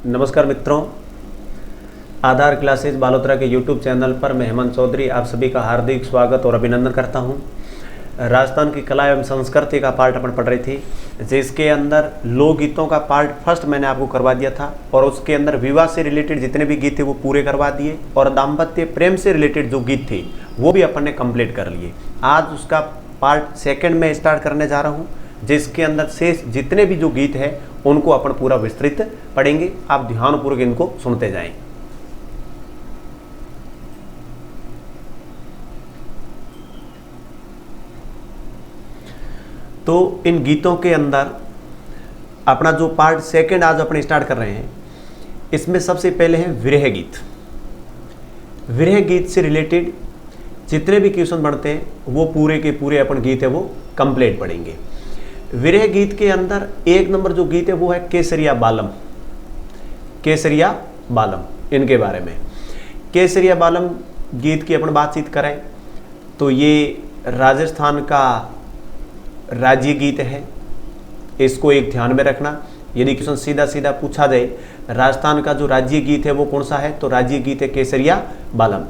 नमस्कार मित्रों, आधार क्लासेस बालोतरा के यूट्यूब चैनल पर मैं हेमंत चौधरी आप सभी का हार्दिक स्वागत और अभिनंदन करता हूं। राजस्थान की कला एवं संस्कृति का पार्ट अपन पढ़ रही थी, जिसके अंदर लोकगीतों का पार्ट फर्स्ट मैंने आपको करवा दिया था और उसके अंदर विवाह से रिलेटेड जितने भी गीत थे वो पूरे करवा दिए और दाम्पत्य प्रेम से रिलेटेड जो गीत थे वो भी अपन ने कंप्लीट कर लिए। आज उसका पार्ट सेकेंड में स्टार्ट करने जा रहा हूँ, जिसके अंदर शेष जितने भी जो गीत है उनको अपन पूरा विस्तृत पढ़ेंगे। आप ध्यानपूर्वक इनको सुनते जाएं। तो इन गीतों के अंदर अपना जो पार्ट सेकंड आज अपने स्टार्ट कर रहे हैं, इसमें सबसे पहले है विरह गीत। विरह गीत से रिलेटेड जितने भी क्वेश्चन बनते हैं वो पूरे के पूरे अपन गीत है वो कंप्लीट पढ़ेंगे। विरह गीत के अंदर एक नंबर जो गीत है वो है केसरिया बालम। केसरिया बालम इनके बारे में, केसरिया बालम गीत की अपन बातचीत करें तो ये राजस्थान का राज्य गीत है। इसको एक ध्यान में रखना, यदि क्वेश्चन सीधा सीधा पूछा जाए राजस्थान का जो राज्य गीत है वो कौन सा है, तो राज्य गीत है केसरिया बालम।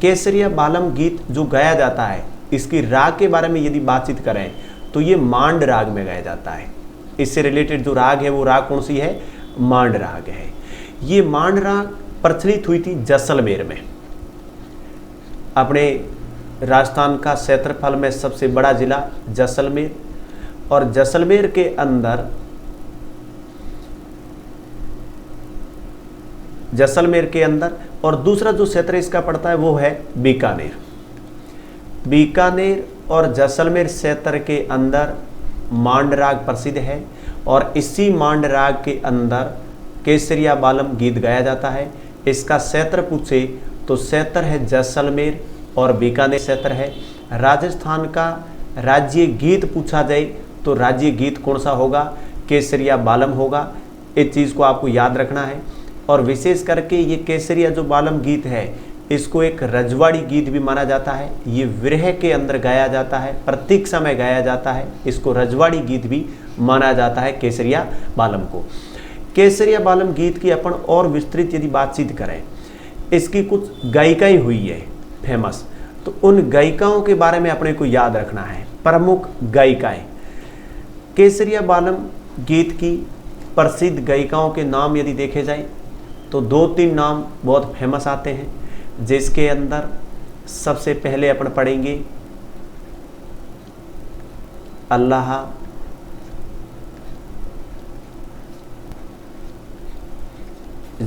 केसरिया बालम गीत जो गाया जाता है, इसकी राग के बारे में यदि बातचीत करें तो ये मांड राग में गाया जाता है। इससे रिलेटेड जो राग है वो राग कौन सी है, मांड राग है। ये मांड राग प्रचलित हुई थी जैसलमेर में। अपने राजस्थान का क्षेत्रफल में सबसे बड़ा जिला जैसलमेर, और जैसलमेर के अंदर और दूसरा जो क्षेत्र इसका पड़ता है वो है बीकानेर। बीकानेर और जैसलमेर क्षेत्र के अंदर मांड राग प्रसिद्ध है और इसी मांड राग के अंदर केसरिया बालम गीत गाया जाता है। इसका क्षेत्र पूछे तो क्षेत्र है जैसलमेर और बीकानेर क्षेत्र है। राजस्थान का राज्य गीत पूछा जाए तो राज्य गीत कौन सा होगा, केसरिया बालम होगा। इस चीज़ को आपको याद रखना है। और विशेष करके ये केसरिया जो बालम गीत है इसको एक रजवाड़ी गीत भी माना जाता है। ये विरह के अंदर गाया जाता है, प्रतीक्षा में गाया जाता है, इसको रजवाड़ी गीत भी माना जाता है केसरिया बालम को। केसरिया बालम गीत की अपन और विस्तृत यदि बातचीत करें, इसकी कुछ गायिकाएं हुई है फेमस, तो उन गायिकाओं के बारे में अपने को याद रखना है। प्रमुख गायिकाएं, केसरिया बालम गीत की प्रसिद्ध गायिकाओं के नाम यदि देखे जाए तो 2-3 नाम बहुत फेमस आते हैं, जिसके अंदर सबसे पहले अपन पढ़ेंगे अल्लाह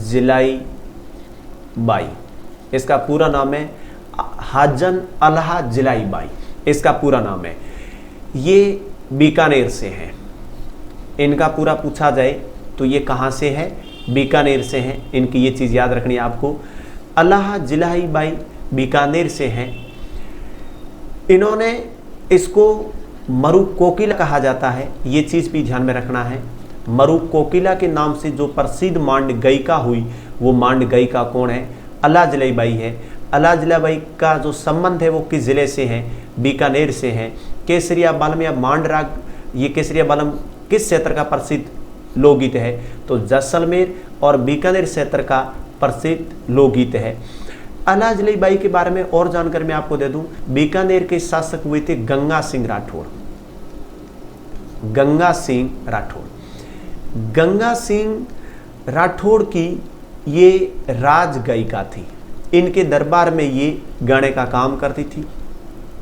जिलाई बाई। इसका पूरा नाम है हाजन अल्लाह जिलाई बाई, इसका पूरा नाम है। ये बीकानेर से हैं। इनका पूरा पूछा जाए तो ये कहाँ से है, बीकानेर से हैं। इनकी ये चीज़ याद रखनी है आपको। अल्लाह जिलाई बाई बीकानेर से हैं। इन्होंने इसको मरु कोकिला कहा जाता है, ये चीज़ भी ध्यान में रखना है। मरु कोकिला के नाम से जो प्रसिद्ध मांड गायिका हुई वो मांड गायिका कौन है, अल्लाह जिलाई बाई है। अल्लाह जिलाई बाई का जो संबंध है वो किस ज़िले से है, बीकानेर से है। केसरिया बालम या मांड राग, ये केसरिया बालम किस क्षेत्र का प्रसिद्ध लोकगीत है, तो जैसलमेर और बीकानेर क्षेत्र का प्रसिद्ध लोकगीत है। अल्लाह जिलाई बाई के बारे में और जानकारी मैं आपको दे दूं, बीकानेर के शासक हुए थे गंगा सिंह राठौड़। गंगा सिंह राठौड़, गंगा सिंह राठौड़ की ये राज गायिका थी। इनके दरबार में ये गाने का काम करती थी,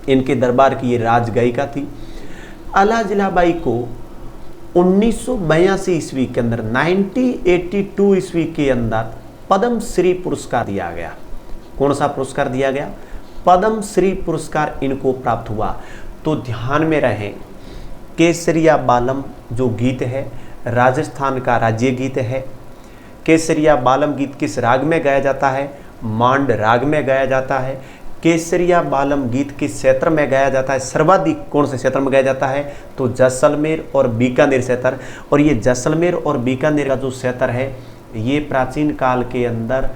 इनके दरबार की ये राज गायिका थी। अल्लाह जिलाई बाई को 1982 ईस्वी के अंदर 1982 ईस्वी के अंदर पद्म श्री पुरस्कार दिया गया। कौन सा पुरस्कार दिया गया, पद्म श्री पुरस्कार इनको प्राप्त हुआ। तो ध्यान में रहे, केसरिया बालम जो गीत है राजस्थान का राज्य गीत है। केसरिया बालम गीत किस राग में गाया जाता है, मांड राग में गाया जाता है। केसरिया बालम गीत किस क्षेत्र में गाया जाता है, सर्वाधिक कौन से क्षेत्र में गाया जाता है, तो जैसलमेर और बीकानेर क्षेत्र। और ये जैसलमेर और बीकानेर का जो क्षेत्र है ये प्राचीन काल के अंदर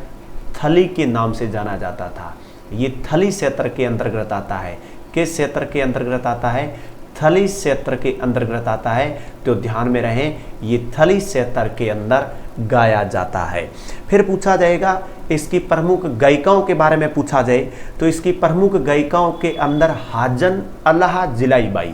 थली के नाम से जाना जाता था। ये थली क्षेत्र के अंतर्गत आता है। किस क्षेत्र के अंतर्गत आता है, थली क्षेत्र के अंतर्गत आता है। तो ध्यान में रहें, ये थली क्षेत्र के अंदर गाया जाता है। फिर पूछा जाएगा इसकी प्रमुख गायिकाओं के बारे में पूछा जाए तो इसकी प्रमुख गायिकाओं के अंदर हाजन अल्लाह जिलाई बाई,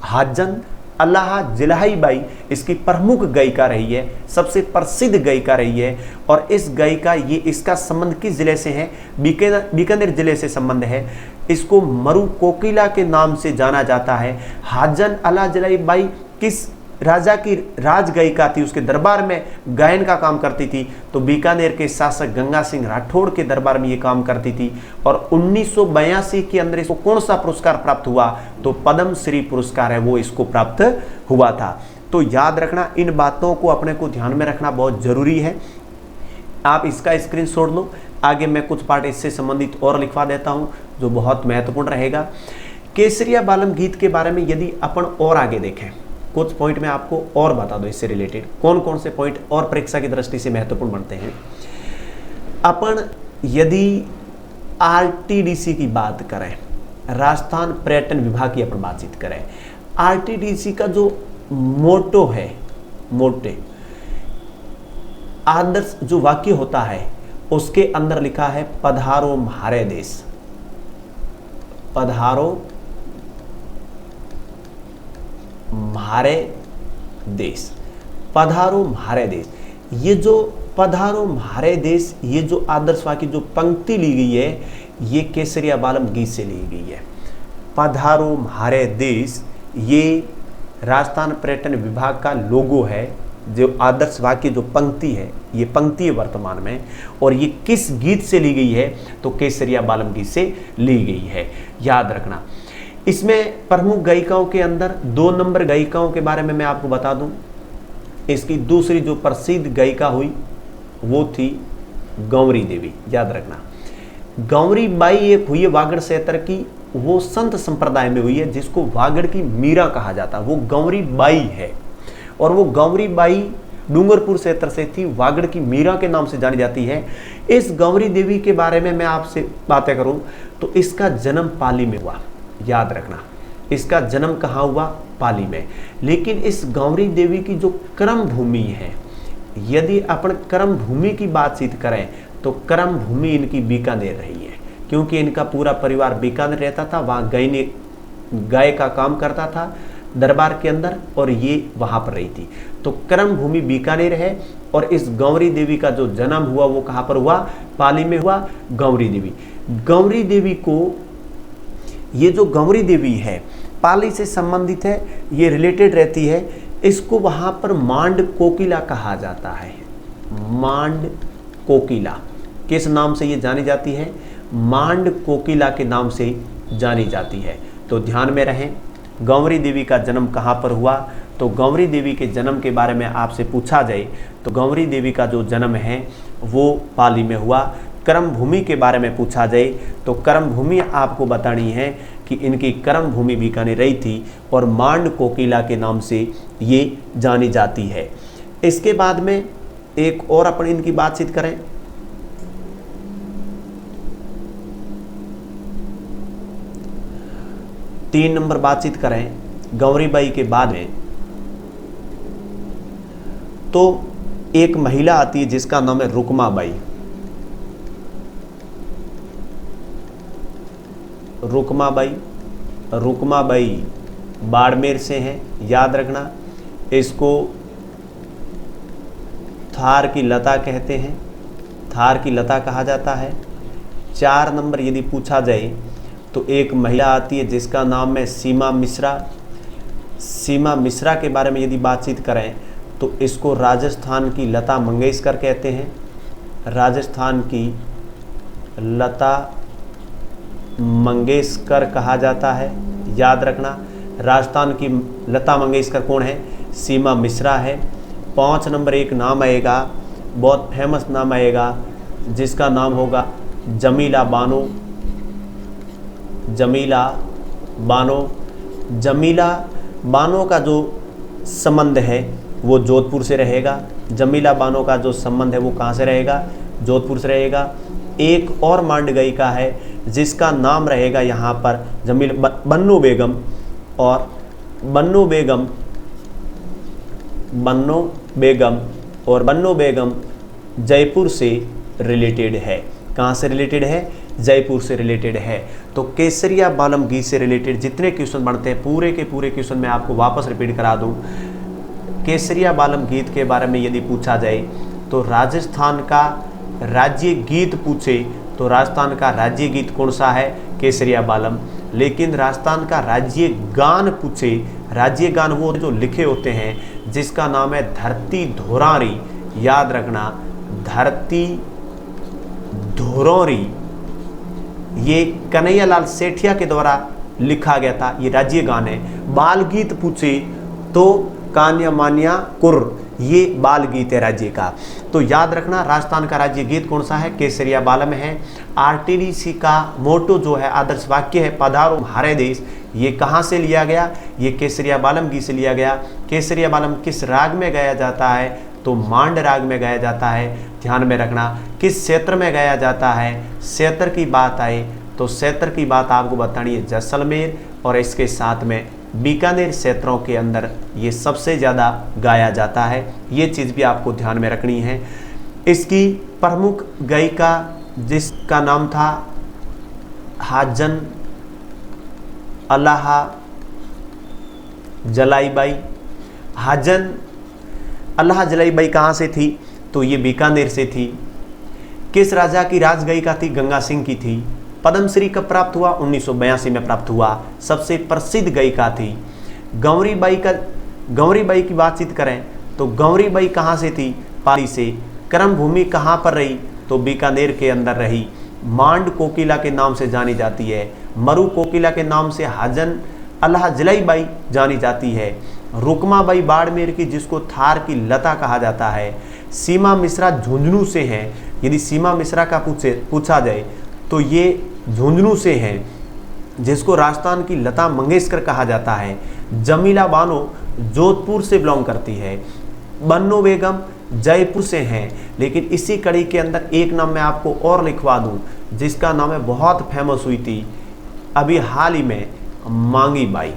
हाजन अल्लाह जिलाई बाई इसकी प्रमुख गायिका रही है, सबसे प्रसिद्ध गायिका रही है। और इस गायिका ये इसका संबंध किस जिले से है? बीकानेर जिले से संबंध है। इसको मरु कोकिला के नाम से जाना जाता है। हाजन अल्लाह जिलाई बाई किस राजा की राज गायिका थी, उसके दरबार में गायन का काम करती थी। तो बीकानेर के शासक गंगा सिंह राठौड़ के दरबार में ये काम करती थी। और 1982 के अंदर इसको कौन सा पुरस्कार प्राप्त हुआ? तो पद्म श्री पुरस्कार है वो इसको प्राप्त हुआ था। तो याद रखना, इन बातों को अपने को ध्यान में रखना बहुत जरूरी है। आप इसका स्क्रीनशॉट लो। आगे मैं कुछ पार्ट इससे संबंधित और लिखवा देता हूं जो बहुत महत्वपूर्ण रहेगा। केसरिया बालम गीत के बारे में यदि अपन और आगे देखें, कुछ पॉइंट में आपको और बता दो इससे रिलेटेड कौन कौन से पॉइंट और परीक्षा की दृष्टि से महत्वपूर्ण बनते हैं। अपन यदि आरटीडीसी की बात करें, राजस्थान पर्यटन विभाग की अपन बातचीत करें, आरटीडीसी का जो मोटो है, मोटे आदर्श जो वाक्य होता है उसके अंदर लिखा है पधारो म्हारे देश, पधारो म्हारे देश, पधारो म्हारे देश। ये जो पधारो म्हारे देश, ये जो आदर्श वाक्य जो पंक्ति ली गई है ये केसरिया बालम गीत से ली गई है। पधारो म्हारे देश ये राजस्थान पर्यटन विभाग का लोगो है। जो आदर्श वाक्य जो पंक्ति है ये पंक्ति है वर्तमान में, और ये किस गीत से ली गई है? तो केसरिया बालम गीत से ली गई है। याद रखना, इसमें प्रमुख गायिकाओं के अंदर 2 नंबर गायिकाओं के बारे में मैं आपको बता दूं। इसकी दूसरी जो प्रसिद्ध गायिका हुई वो थी गौरी देवी। याद रखना, गौरी बाई एक हुई है वागड़ क्षेत्र की, वो संत संप्रदाय में हुई है जिसको वागड़ की मीरा कहा जाता है, वो गौरी बाई है। और वो गौरी बाई डूंगरपुर क्षेत्र से थी, वागड़ की मीरा के नाम से जानी जाती है। इस गौरी देवी के बारे में मैं आपसे बातें करूं तो इसका जन्म पाली में हुआ। याद रखना, इसका जन्म कहाँ हुआ? पाली में। लेकिन इस गौरी देवी की जो कर्म भूमि है, यदि अपन कर्म भूमि की बातचीत करें तो कर्म भूमि इनकी बीकानेर रही है, क्योंकि इनका पूरा परिवार बीकानेर रहता था, वहाँ गाय का काम करता था दरबार के अंदर, और ये वहाँ पर रही थी। तो कर्म भूमि बीकानेर है। और इस गौरी देवी का जो जन्म हुआ वो कहाँ पर हुआ? पाली में हुआ। गौरी देवी, गौरी देवी को, ये जो गौरी देवी है पाली से संबंधित है, ये रिलेटेड रहती है। इसको वहाँ पर मांड कोकिला कहा जाता है। मांड कोकिला किस नाम से ये जानी जाती है? मांड कोकिला के नाम से जानी जाती है। तो ध्यान में रहें, गौरी देवी का जन्म कहाँ पर हुआ? तो गौरी देवी के जन्म के बारे में आपसे पूछा जाए तो गौरी देवी का जो जन्म है वो पाली में हुआ। कर्म भूमि के बारे में पूछा जाए तो कर्म भूमि आपको बतानी है कि इनकी कर्म भूमि बीकानेर रही थी और मांड कोकिला के नाम से ये जानी जाती है। इसके बाद में एक और अपन इनकी बातचीत करें। तीन नंबर बातचीत करें गौरीबाई के बाद में, तो एक महिला आती है जिसका नाम है रुकमाबाई। रुकमाबाई, रुकमाबाई बाड़मेर से हैं। याद रखना, इसको थार की लता कहते हैं, थार की लता कहा जाता है। 4 नंबर यदि पूछा जाए तो एक महिला आती है जिसका नाम है सीमा मिश्रा। सीमा मिश्रा के बारे में यदि बातचीत करें तो इसको राजस्थान की लता मंगेशकर कहते हैं। राजस्थान की लता मंगेशकर कहा जाता है। याद रखना, राजस्थान की लता मंगेशकर कौन है? सीमा मिश्रा है। 5 नंबर एक नाम आएगा, बहुत फेमस नाम आएगा, जिसका नाम होगा जमीला बानो। जमीला बानो, जमीला बानो का जो संबंध है वो जोधपुर से रहेगा। जमीला बानो का जो संबंध है वो कहाँ से रहेगा? जोधपुर से रहेगा। एक और मांड गायिका है जिसका नाम रहेगा यहाँ पर जमील बन्नो बेगम। और बन्नो बेगम और बन्नो बेगम जयपुर से रिलेटेड है। कहाँ से रिलेटेड है? जयपुर से रिलेटेड है। तो केसरिया बालम गीत से रिलेटेड जितने क्वेश्चन बनते हैं पूरे के पूरे क्वेश्चन मैं आपको वापस रिपीट करा दूं। केसरिया बालम गीत के बारे में यदि पूछा जाए तो राजस्थान का राज्य गीत पूछे तो राजस्थान का राज्य गीत कौन सा है? केसरिया बालम। लेकिन राजस्थान का राज्य गान पूछे, राज्य गान वो जो लिखे होते हैं जिसका नाम है धरती धोरारी। याद रखना, धरती धोरौरी, ये कन्हैयालाल सेठिया के द्वारा लिखा गया था, ये राज्य गान है। बाल गीत पूछे तो कान्या मान्या कुर, ये बाल गीत है राज्य का। तो याद रखना राजस्थान का राज्य गीत कौन सा है? केसरिया बालम है। आरटीडीसी का मोटो जो है, आदर्श वाक्य है, पधारो हमारे देश, ये कहाँ से लिया गया? ये केसरिया बालम गीत से लिया गया। केसरिया बालम किस राग में गाया जाता है? तो मांड राग में गाया जाता है। ध्यान में रखना। किस क्षेत्र में गाया जाता है? क्षेत्र की बात आए तो क्षेत्र की बात आपको बतानी है जैसलमेर और इसके साथ में बीकानेर क्षेत्रों के अंदर ये सबसे ज़्यादा गाया जाता है। ये चीज़ भी आपको ध्यान में रखनी है। इसकी प्रमुख गायिका जिसका नाम था हाजन अल्लाह जलाईबाई। हाजन अल्लाह जलाईबाई कहाँ से थी? तो ये बीकानेर से थी। किस राजा की राज गायिका थी? गंगा सिंह की थी। पद्मश्री कब प्राप्त हुआ? 1982 में प्राप्त हुआ। सबसे प्रसिद्ध गायिका थी। गौरीबाई की बातचीत करें तो गौरीबाई कहाँ से थी? पाली से। कर्म भूमि कहाँ पर रही? तो बीकानेर के अंदर रही। मांड कोकिला के नाम से जानी जाती है। मरु कोकिला के नाम से हाजन अल्लाह जलाईबाई जानी जाती है। रुकमाबाई बाड़मेर की, जिसको थार की लता कहा जाता है। सीमा मिश्रा झुंझुनू से हैं। यदि सीमा मिश्रा का पूछा जाए तो ये झुंझुनू से हैं, जिसको राजस्थान की लता मंगेशकर कहा जाता है। जमीला बानो जोधपुर से बिलोंग करती है। बन्नो बेगम जयपुर से हैं। लेकिन इसी कड़ी के अंदर एक नाम मैं आपको और लिखवा दूं जिसका नाम है, बहुत फेमस हुई थी अभी हाल ही में, मांगी बाई।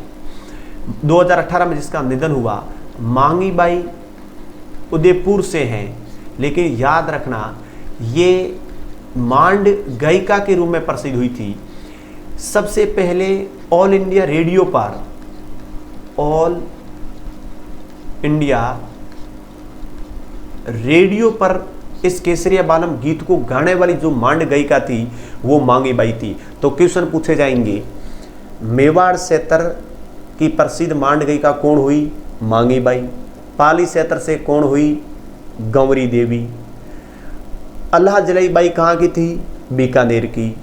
2018 में जिसका निधन हुआ। मांगी बाई उदयपुर से हैं। लेकिन याद रखना ये मांड गायिका के रूप में प्रसिद्ध हुई थी। सबसे पहले ऑल इंडिया रेडियो पर, ऑल इंडिया रेडियो पर इस केसरिया बालम गीत को गाने वाली जो मांड गायिका थी वो मांगी बाई थी। तो क्वेश्चन पूछे जाएंगे, मेवाड़ क्षेत्र की प्रसिद्ध मांड गायिका कौन हुई? मांगी बाई। पाली क्षेत्र से कौन हुई? गौरी देवी। अल्लाह जलाईबाई कहाँ की थी? बीकानेर की।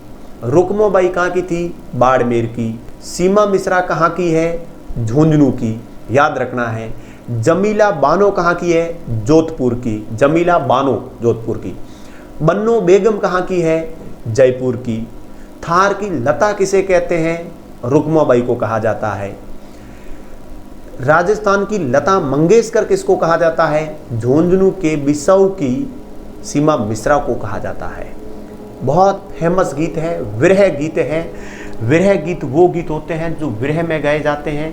रुकमोबाई कहाँ की थी? बाड़मेर की। सीमा मिश्रा कहाँ की है? झुंझुनू की। याद रखना है। जमीला बानो कहाँ की है? जोधपुर की। जमीला बानो जोधपुर की। बन्नो बेगम कहाँ की है? जयपुर की। थार की लता किसे कहते हैं? रुकमाबाई को कहा जाता है। राजस्थान की लता मंगेशकर किसको कहा जाता है? झुंझुनू के बिसाऊ की सीमा मिश्रा को कहा जाता है। बहुत फेमस गीत है, विरह गीत है। विरह गीत वो गीत होते हैं जो विरह में गाए जाते हैं,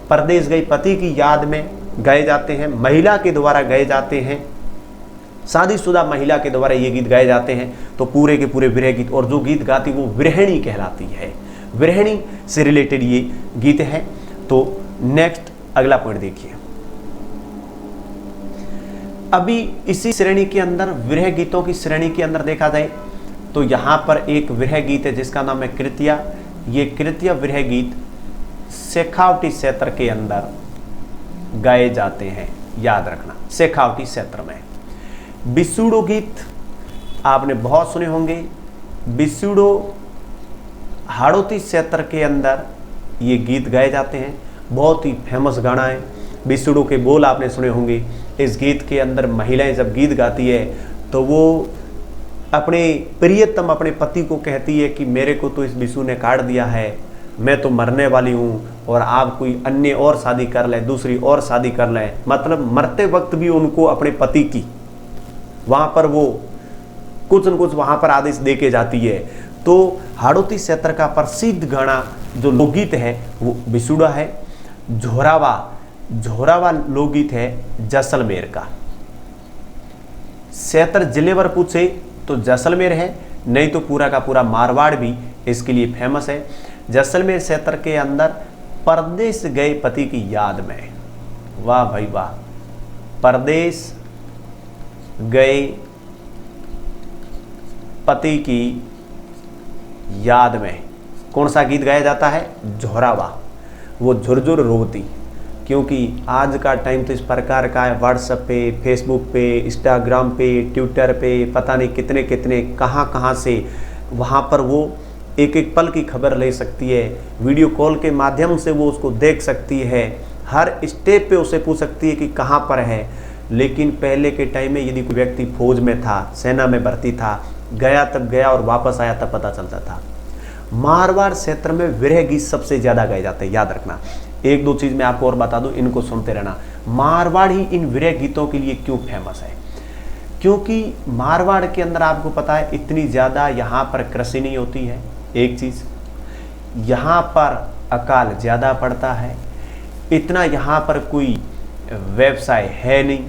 परदेश गई पति की याद में गाए जाते हैं, महिला के द्वारा गाए जाते हैं, शादीशुदा महिला के द्वारा ये गीत गाए जाते हैं। तो पूरे के पूरे विरह गीत, और जो गीत गाती वो विरहिणी कहलाती है। विरहिणी से रिलेटेड ये गीत है। तो नेक्स्ट अगला पॉइंट देखिए। अभी इसी श्रेणी के अंदर, विरह गीतों की श्रेणी के अंदर देखा जाए तो यहाँ पर एक विरह गीत है जिसका नाम है कृत्या। ये कृत्या विरह गीत शेखावटी क्षेत्र के अंदर गाए जाते हैं। याद रखना, शेखावटी क्षेत्र में। बिसुड़ो गीत आपने बहुत सुने होंगे। बिसुड़ो हाड़ौती क्षेत्र के अंदर ये गीत गाए जाते हैं। बहुत ही फेमस गाना है। बिसुड़ो के बोल आपने सुने होंगे। इस गीत के अंदर महिलाएं जब गीत गाती है तो वो अपने प्रियतम, अपने पति को कहती है कि मेरे को तो इस बिसु ने काट दिया है, मैं तो मरने वाली हूँ और आप कोई अन्य और शादी कर लें, दूसरी और शादी कर लें। मतलब मरते वक्त भी उनको अपने पति की वहाँ पर वो कुछ न कुछ वहाँ पर आदेश दे के जाती है। तो हाड़ौती क्षेत्र का प्रसिद्ध गाना जो लोकगीत है वो बिसुड़ा है। झोरावा लोकगीत है जैसलमेर का। क्षेत्र जिलेवर पूछे तो जैसलमेर है, नहीं तो पूरा का पूरा मारवाड़ भी इसके लिए फेमस है। जैसलमेर क्षेत्र के अंदर परदेश गए पति की याद में, वाह भाई वाह, परदेश गए पति की याद में कौन सा गीत गाया जाता है? झोरावा, वो झुरझुर रोती। क्योंकि आज का टाइम तो इस प्रकार का है, व्हाट्सएप पे, फेसबुक पे, इंस्टाग्राम पे, ट्विटर पे, पता नहीं कितने कितने कहाँ से वहाँ पर वो एक एक पल की खबर ले सकती है। वीडियो कॉल के माध्यम से वो उसको देख सकती है, हर स्टेप पे उसे पूछ सकती है कि कहाँ पर है। लेकिन पहले के टाइम में यदि कोई व्यक्ति फौज में था, सेना में भर्ती था, गया तब गया और वापस आया तब पता चलता था। मारवाड़ क्षेत्र में विरह गीत सबसे ज़्यादा गाए जाते हैं, याद रखना। एक दो चीज़ मैं आपको और बता दूं, इनको सुनते रहना। मारवाड़ ही इन विरह गीतों के लिए क्यों फेमस है? क्योंकि मारवाड़ के अंदर आपको पता है इतनी ज़्यादा यहाँ पर कृषि नहीं होती है, एक चीज़, यहाँ पर अकाल ज़्यादा पड़ता है, इतना यहाँ पर कोई व्यवसाय है नहीं।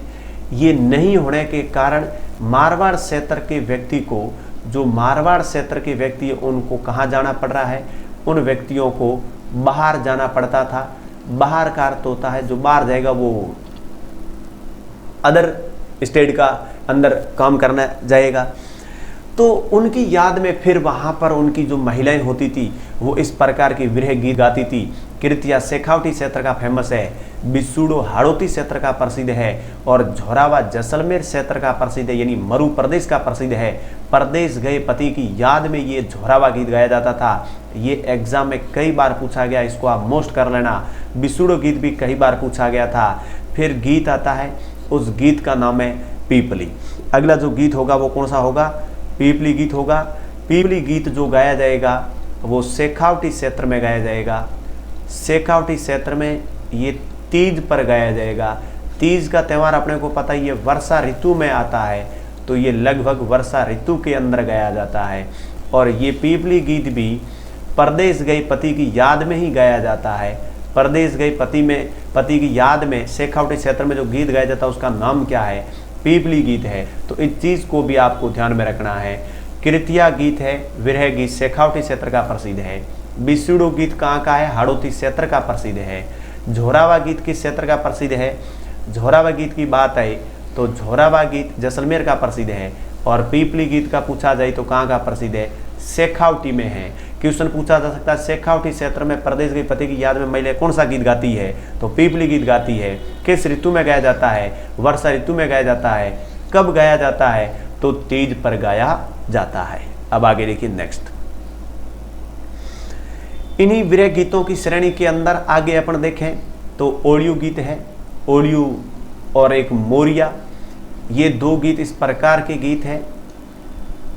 ये नहीं होने के कारण मारवाड़ क्षेत्र के व्यक्ति को, जो मारवाड़ क्षेत्र के व्यक्ति है, उनको कहाँ जाना पड़ रहा है? उन व्यक्तियों को बाहर जाना पड़ता था। बाहर का अर्थ होता है जो बाहर जाएगा वो अदर स्टेट का अंदर काम करना जाएगा। तो उनकी याद में फिर वहाँ पर उनकी जो महिलाएं होती थी वो इस प्रकार की विरह गीत गाती थी। कृतिया शेखावटी क्षेत्र का फेमस है, बिसुड़ो हाड़ौती क्षेत्र का प्रसिद्ध है, और झोरावा जैसलमेर क्षेत्र का प्रसिद्ध है, यानी मरु प्रदेश का प्रसिद्ध है। परदेश गए पति की याद में ये झोरावा गीत गाया जाता था। ये एग्जाम में कई बार पूछा गया, इसको आप मोस्ट कर लेना। बिसुड़ो गीत भी कई बार पूछा गया था। फिर गीत आता है, उस गीत का नाम है पीपली। अगला जो गीत होगा वो कौन सा होगा? पीपली गीत होगा। पीपली गीत जो गाया जाएगा वो शेखावटी क्षेत्र में गाया जाएगा। शेखावटी क्षेत्र में ये तीज पर गाया जाएगा। तीज का त्यौहार अपने को पता ही है, वर्षा ऋतु में आता है, तो ये लगभग वर्षा ऋतु के अंदर गाया जाता है। और ये पीपली गीत भी परदेश गए पति की याद में ही गाया जाता है। परदेश गए पति की याद में शेखावटी क्षेत्र में जो गीत गाया जाता है उसका नाम क्या है? पीपली गीत है। तो इस चीज़ को भी आपको ध्यान में रखना है। कृतिया गीत है, विरह गीत शेखावटी क्षेत्र का प्रसिद्ध है। बिसुड़ो गीत कहाँ का है? हाड़ौती क्षेत्र का प्रसिद्ध है। झोरावा गीत किस क्षेत्र का प्रसिद्ध है? झोरावा गीत की बात है तो झोरावा गीत जैसलमेर का प्रसिद्ध है। और पीपली गीत का पूछा जाए तो कहाँ का प्रसिद्ध है? शेखावटी में है। क्वेश्चन पूछा जा सकता है शेखावटी क्षेत्र में परदेश गई पति की याद में महिला कौन सा गीत गाती है? तो पीपली गीत गाती है। किस ऋतु में गाया जाता है? वर्षा ऋतु में गाया जाता है। कब गाया जाता है? तो तीज पर गाया जाता है। अब आगे देखिए नेक्स्ट। इन्हीं विरह गीतों की श्रेणी के अंदर आगे अपन देखें तो ओलियो गीत है, ओलियो और एक मोरिया। ये दो गीत इस प्रकार के गीत हैं,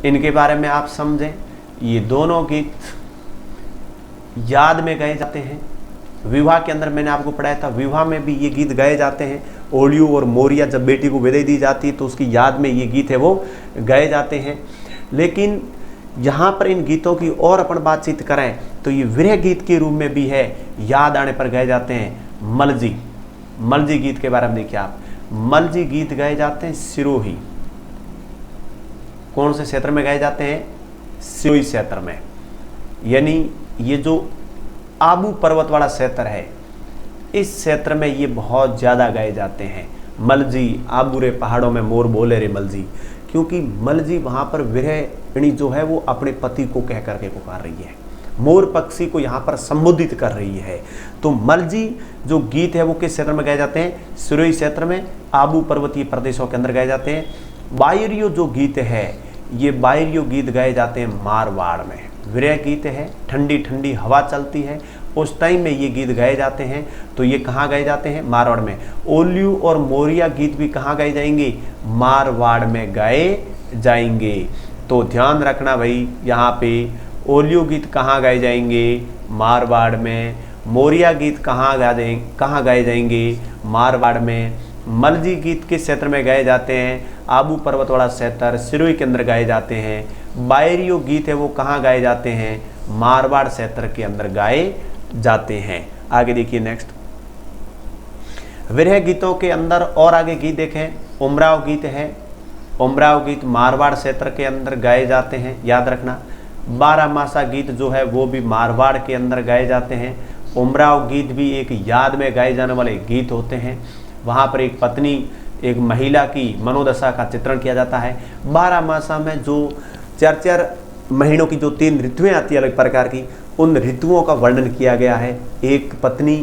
इनके बारे में आप समझें। ये दोनों गीत याद में गाए जाते हैं। विवाह के अंदर मैंने आपको पढ़ाया था, विवाह में भी ये गीत गाए जाते हैं। ओलियो और मोरिया, जब बेटी को विदाई दी जाती है तो उसकी याद में ये गीत है वो गाए जाते हैं। लेकिन यहाँ पर इन गीतों की और अपन बातचीत करें तो ये विरह गीत के रूप में भी है, याद आने पर गाए जाते हैं। मलजी, मलजी गीत के बारे में देखिए आप। मलजी गीत गाए जाते हैं सिरोही। कौन से क्षेत्र में गाए जाते हैं? सिरोही क्षेत्र में, यानी ये जो आबू पर्वत वाला क्षेत्र है, इस क्षेत्र में ये बहुत ज़्यादा गाए जाते हैं। मलजी, आबू रे पहाड़ों में मोर बोले रे मलजी, क्योंकि मलजी वहाँ पर विरहिणी जो है वो अपने पति को कह करके पुकार रही है, मोर पक्षी को यहाँ पर संबोधित कर रही है। तो मलजी जो गीत है वो किस क्षेत्र में गाए जाते हैं? सिरोही क्षेत्र में, आबू पर्वतीय प्रदेशों के अंदर गाए जाते हैं। बायरियो जो गीत है, ये बायरियो गीत गाए जाते हैं मारवाड़ में। विरह गीत है, ठंडी ठंडी हवा चलती है, उस टाइम में ये गीत गाए जाते हैं। तो ये कहाँ गाए जाते हैं? मारवाड़ में। ओलियो और मोरिया गीत भी कहाँ गाए जाएंगे? मारवाड़ में गाए जाएंगे। तो ध्यान रखना भाई, यहाँ पे ओलियो गीत कहाँ गाए जाएंगे? मारवाड़ में। मोरिया गीत कहाँ गाए जाएंगे? मारवाड़ में। मलजी गीत किस क्षेत्र में गाए जाते हैं? आबू पर्वत वाला क्षेत्र, सिरोही के अंदर गाए जाते हैं। बायरियो गीत है वो कहाँ गाए जाते हैं? मारवाड़ क्षेत्र के अंदर गाए जाते हैं। आगे देखिए नेक्स्ट। विरह गीतों के अंदर और आगे गीत देखें, उमराव गीत है, उमराव गीत मारवाड़ क्षेत्र के अंदर गाए जाते हैं, याद रखना। बारहमासा गीत जो है वो भी मारवाड़ के अंदर गाए जाते हैं। उमराव गीत भी एक याद में गाए जाने वाले गीत होते हैं। वहाँ पर एक पत्नी, एक महिला की मनोदशा का चित्रण किया जाता है। बारहमासा में जो 4-4 महीनों की जो 3 ऋतुएं आती है अलग प्रकार की, उन ऋतुओं का वर्णन किया गया है। एक पत्नी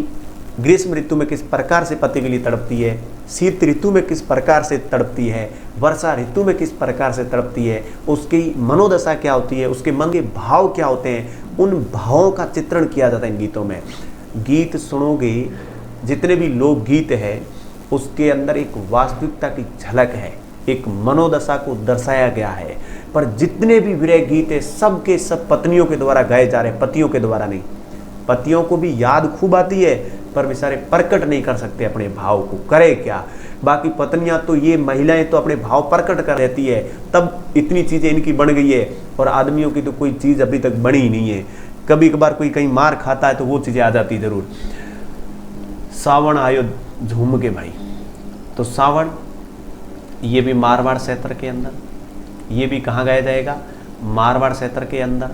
ग्रीष्म ऋतु में किस प्रकार से पति के लिए तड़पती है, शीत ऋतु में किस प्रकार से तड़पती है, वर्षा ऋतु में किस प्रकार से तड़पती है, उसकी मनोदशा क्या होती है, उसके मन के भाव क्या होते हैं, उन भावों का चित्रण किया जाता है इन गीतों में। गीत सुनोगे, जितने भी लोकगीत है उसके अंदर एक वास्तविकता की झलक है, एक मनोदशा को दर्शाया गया है। पर जितने भी विरह गीत है सब के सब पत्नियों के द्वारा गाए जा रहे हैं, पतियों के द्वारा नहीं। पतियों को भी याद खूब आती है पर बेचारे प्रकट नहीं कर सकते अपने भाव को, करे क्या। बाकी पत्नियां तो, ये महिलाएं तो अपने भाव प्रकट कर रहती है, तब इतनी चीजें इनकी बन गई है। और आदमियों की तो कोई चीज अभी तक बनी ही नहीं है। कभी कभार कोई कहीं मार खाता है तो वो चीजें आ जाती जरूर। सावन आयो झूम के भाई, तो सावन ये भी मारवाड़ क्षेत्र के अंदर, ये भी कहाँ गाया जाएगा, मारवाड़ क्षेत्र के अंदर।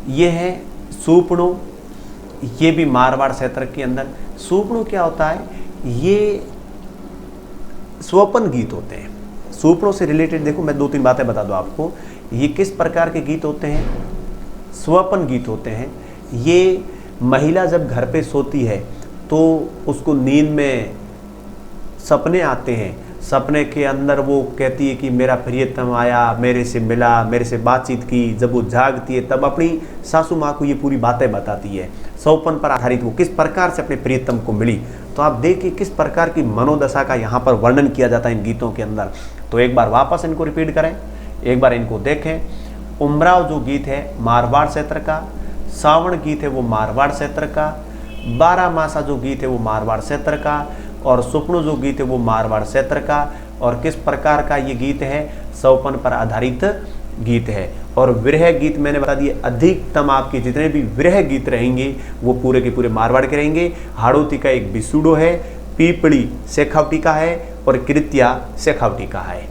ये है सूपणो, ये भी मारवाड़ क्षेत्र के अंदर। सूपणो क्या होता है, ये स्वपन गीत होते हैं। सूपणों से रिलेटेड देखो, मैं 2-3 बातें बता दूं आपको। ये किस प्रकार के गीत होते हैं, स्वपन गीत होते हैं। ये महिला जब घर पे सोती है तो उसको नींद में सपने आते हैं। सपने के अंदर वो कहती है कि मेरा प्रियतम आया, मेरे से मिला, मेरे से बातचीत की। जब वो जागती है तब अपनी सासू माँ को ये पूरी बातें बताती है। स्वपन पर आधारित वो किस प्रकार से अपने प्रियतम को मिली। तो आप देखिए किस प्रकार की मनोदशा का यहाँ पर वर्णन किया जाता है इन गीतों के अंदर। तो एक बार वापस इनको रिपीट करें, एक बार इनको देखें। उमराव जो गीत है मारवाड़ क्षेत्र का, सावन गीत है वो मारवाड़ क्षेत्र का, बारहमासा जो गीत है वो मारवाड़ क्षेत्र का, और सुपनो जो गीत है वो मारवाड़ क्षेत्र का। और किस प्रकार का ये गीत है, स्वपन पर आधारित गीत है। और विरह गीत मैंने बता दिए, अधिकतम आपके जितने भी विरह गीत रहेंगे वो पूरे के पूरे मारवाड़ के रहेंगे। हाड़ोती का एक बिसुडो है, पीपड़ी शेखावटी का है, और कृत्या शेखावटी का है।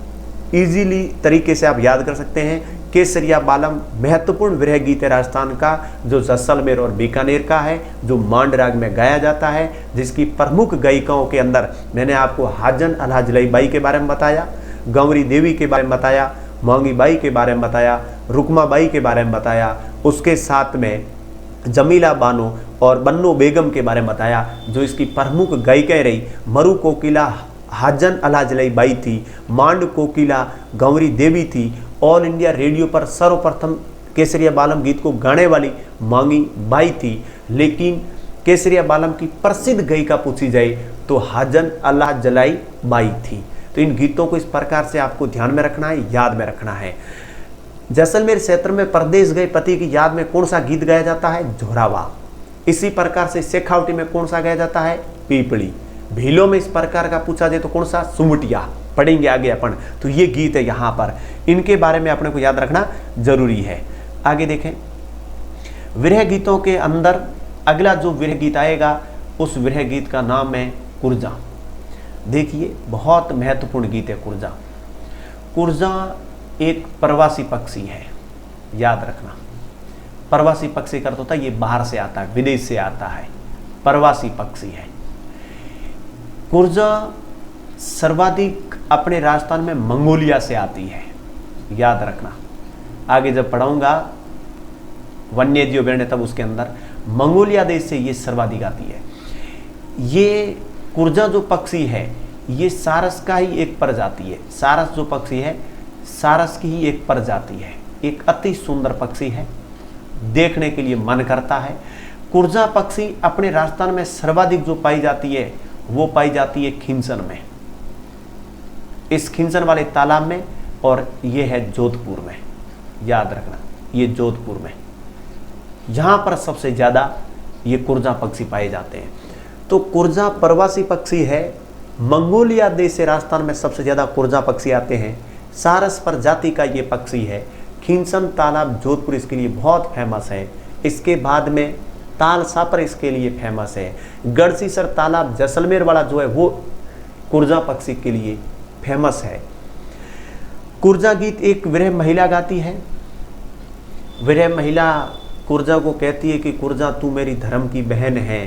इजीली तरीके से आप याद कर सकते हैं। केसरिया बालम महत्वपूर्ण विरह गीत है राजस्थान का, जो जैसलमेर और बीकानेर का है, जो मांड राग में गाया जाता है, जिसकी प्रमुख गायिकाओं के अंदर मैंने आपको हाजन अलहाजलाई बाई के बारे में बताया, गंवरी देवी के बारे में बताया, मांगी बाई के बारे में बताया, रुकमा बाई के बारे में बताया, उसके साथ में जमीला बानो और बन्नो बेगम के बारे में बताया, जो इसकी प्रमुख गायिकाएं रही। मरु कोकिला हाजन अलहाजलाई बाई थी, मांड कोकिला गंवरी देवी थी। ऑल इंडिया रेडियो पर सर्वप्रथम केसरिया बालम गीत को गाने वाली मांगी बाई थी। लेकिन केसरिया बालम की प्रसिद्ध गायिका पूछी जाए तो हाजन अलहाजलाई बाई थी। तो इन गीतों को इस प्रकार से आपको ध्यान में रखना है, याद में रखना है। जैसलमेर क्षेत्र में परदेश गए पति की याद में कौन सा गीत गाया जाता है, जोरावा। इसी प्रकार से शेखावटी में कौन सा गाया जाता है, पीपड़ी। भीलों में इस प्रकार का पूछा जाए तो कौन सा, सुमटिया। पढ़ेंगे आगे अपन। तो ये गीत है यहाँ पर, इनके बारे में अपने को याद रखना जरूरी है। आगे देखें, विरह गीतों के अंदर अगला जो विरह गीत आएगा उस विरह गीत का नाम है कुर्जा। देखिए बहुत महत्वपूर्ण गीत है कुर्जा। कुर्जा एक प्रवासी पक्षी है, याद रखना। प्रवासी पक्षी का अर्थ होता है ये बाहर से आता है, विदेश से आता है, प्रवासी पक्षी है। कुर्जा सर्वाधिक अपने राजस्थान में मंगोलिया से आती है, याद रखना। आगे जब पढ़ाऊंगा वन्य जीव अभ्यारण्य तब उसके अंदर मंगोलिया देश से ये सर्वाधिक आती है। ये कुर्जा जो पक्षी है ये सारस का ही एक प्रजाति है। सारस जो पक्षी है सारस की ही एक प्रजाति है। एक अति सुंदर पक्षी है, देखने के लिए मन करता है। कुर्जा पक्षी अपने राजस्थान में सर्वाधिक जो पाई जाती है वो पाई जाती है खिंसन में, इस खिंसन वाले तालाब में, और ये है जोधपुर में, याद रखना ये जोधपुर में, जहां पर सबसे ज्यादा ये कुर्जा पक्षी पाए जाते हैं। तो कुर्जा प्रवासी पक्षी है। मंगोलिया देश से राजस्थान में सबसे ज्यादा कुर्जा पक्षी आते हैं। सारस प्रजाति का ये पक्षी है। खिंसन तालाब जोधपुर इसके लिए बहुत फेमस है। इसके बाद में ताल सापर इसके लिए फेमस है। गढ़सीसर तालाब जैसलमेर वाला जो है वो कुर्जा पक्षी के लिए फेमस है। कुर्जा गीत एक विरह महिला गाती है। विरह महिला कुर्जा को कहती है कि कुर्जा तू मेरी धर्म की बहन है,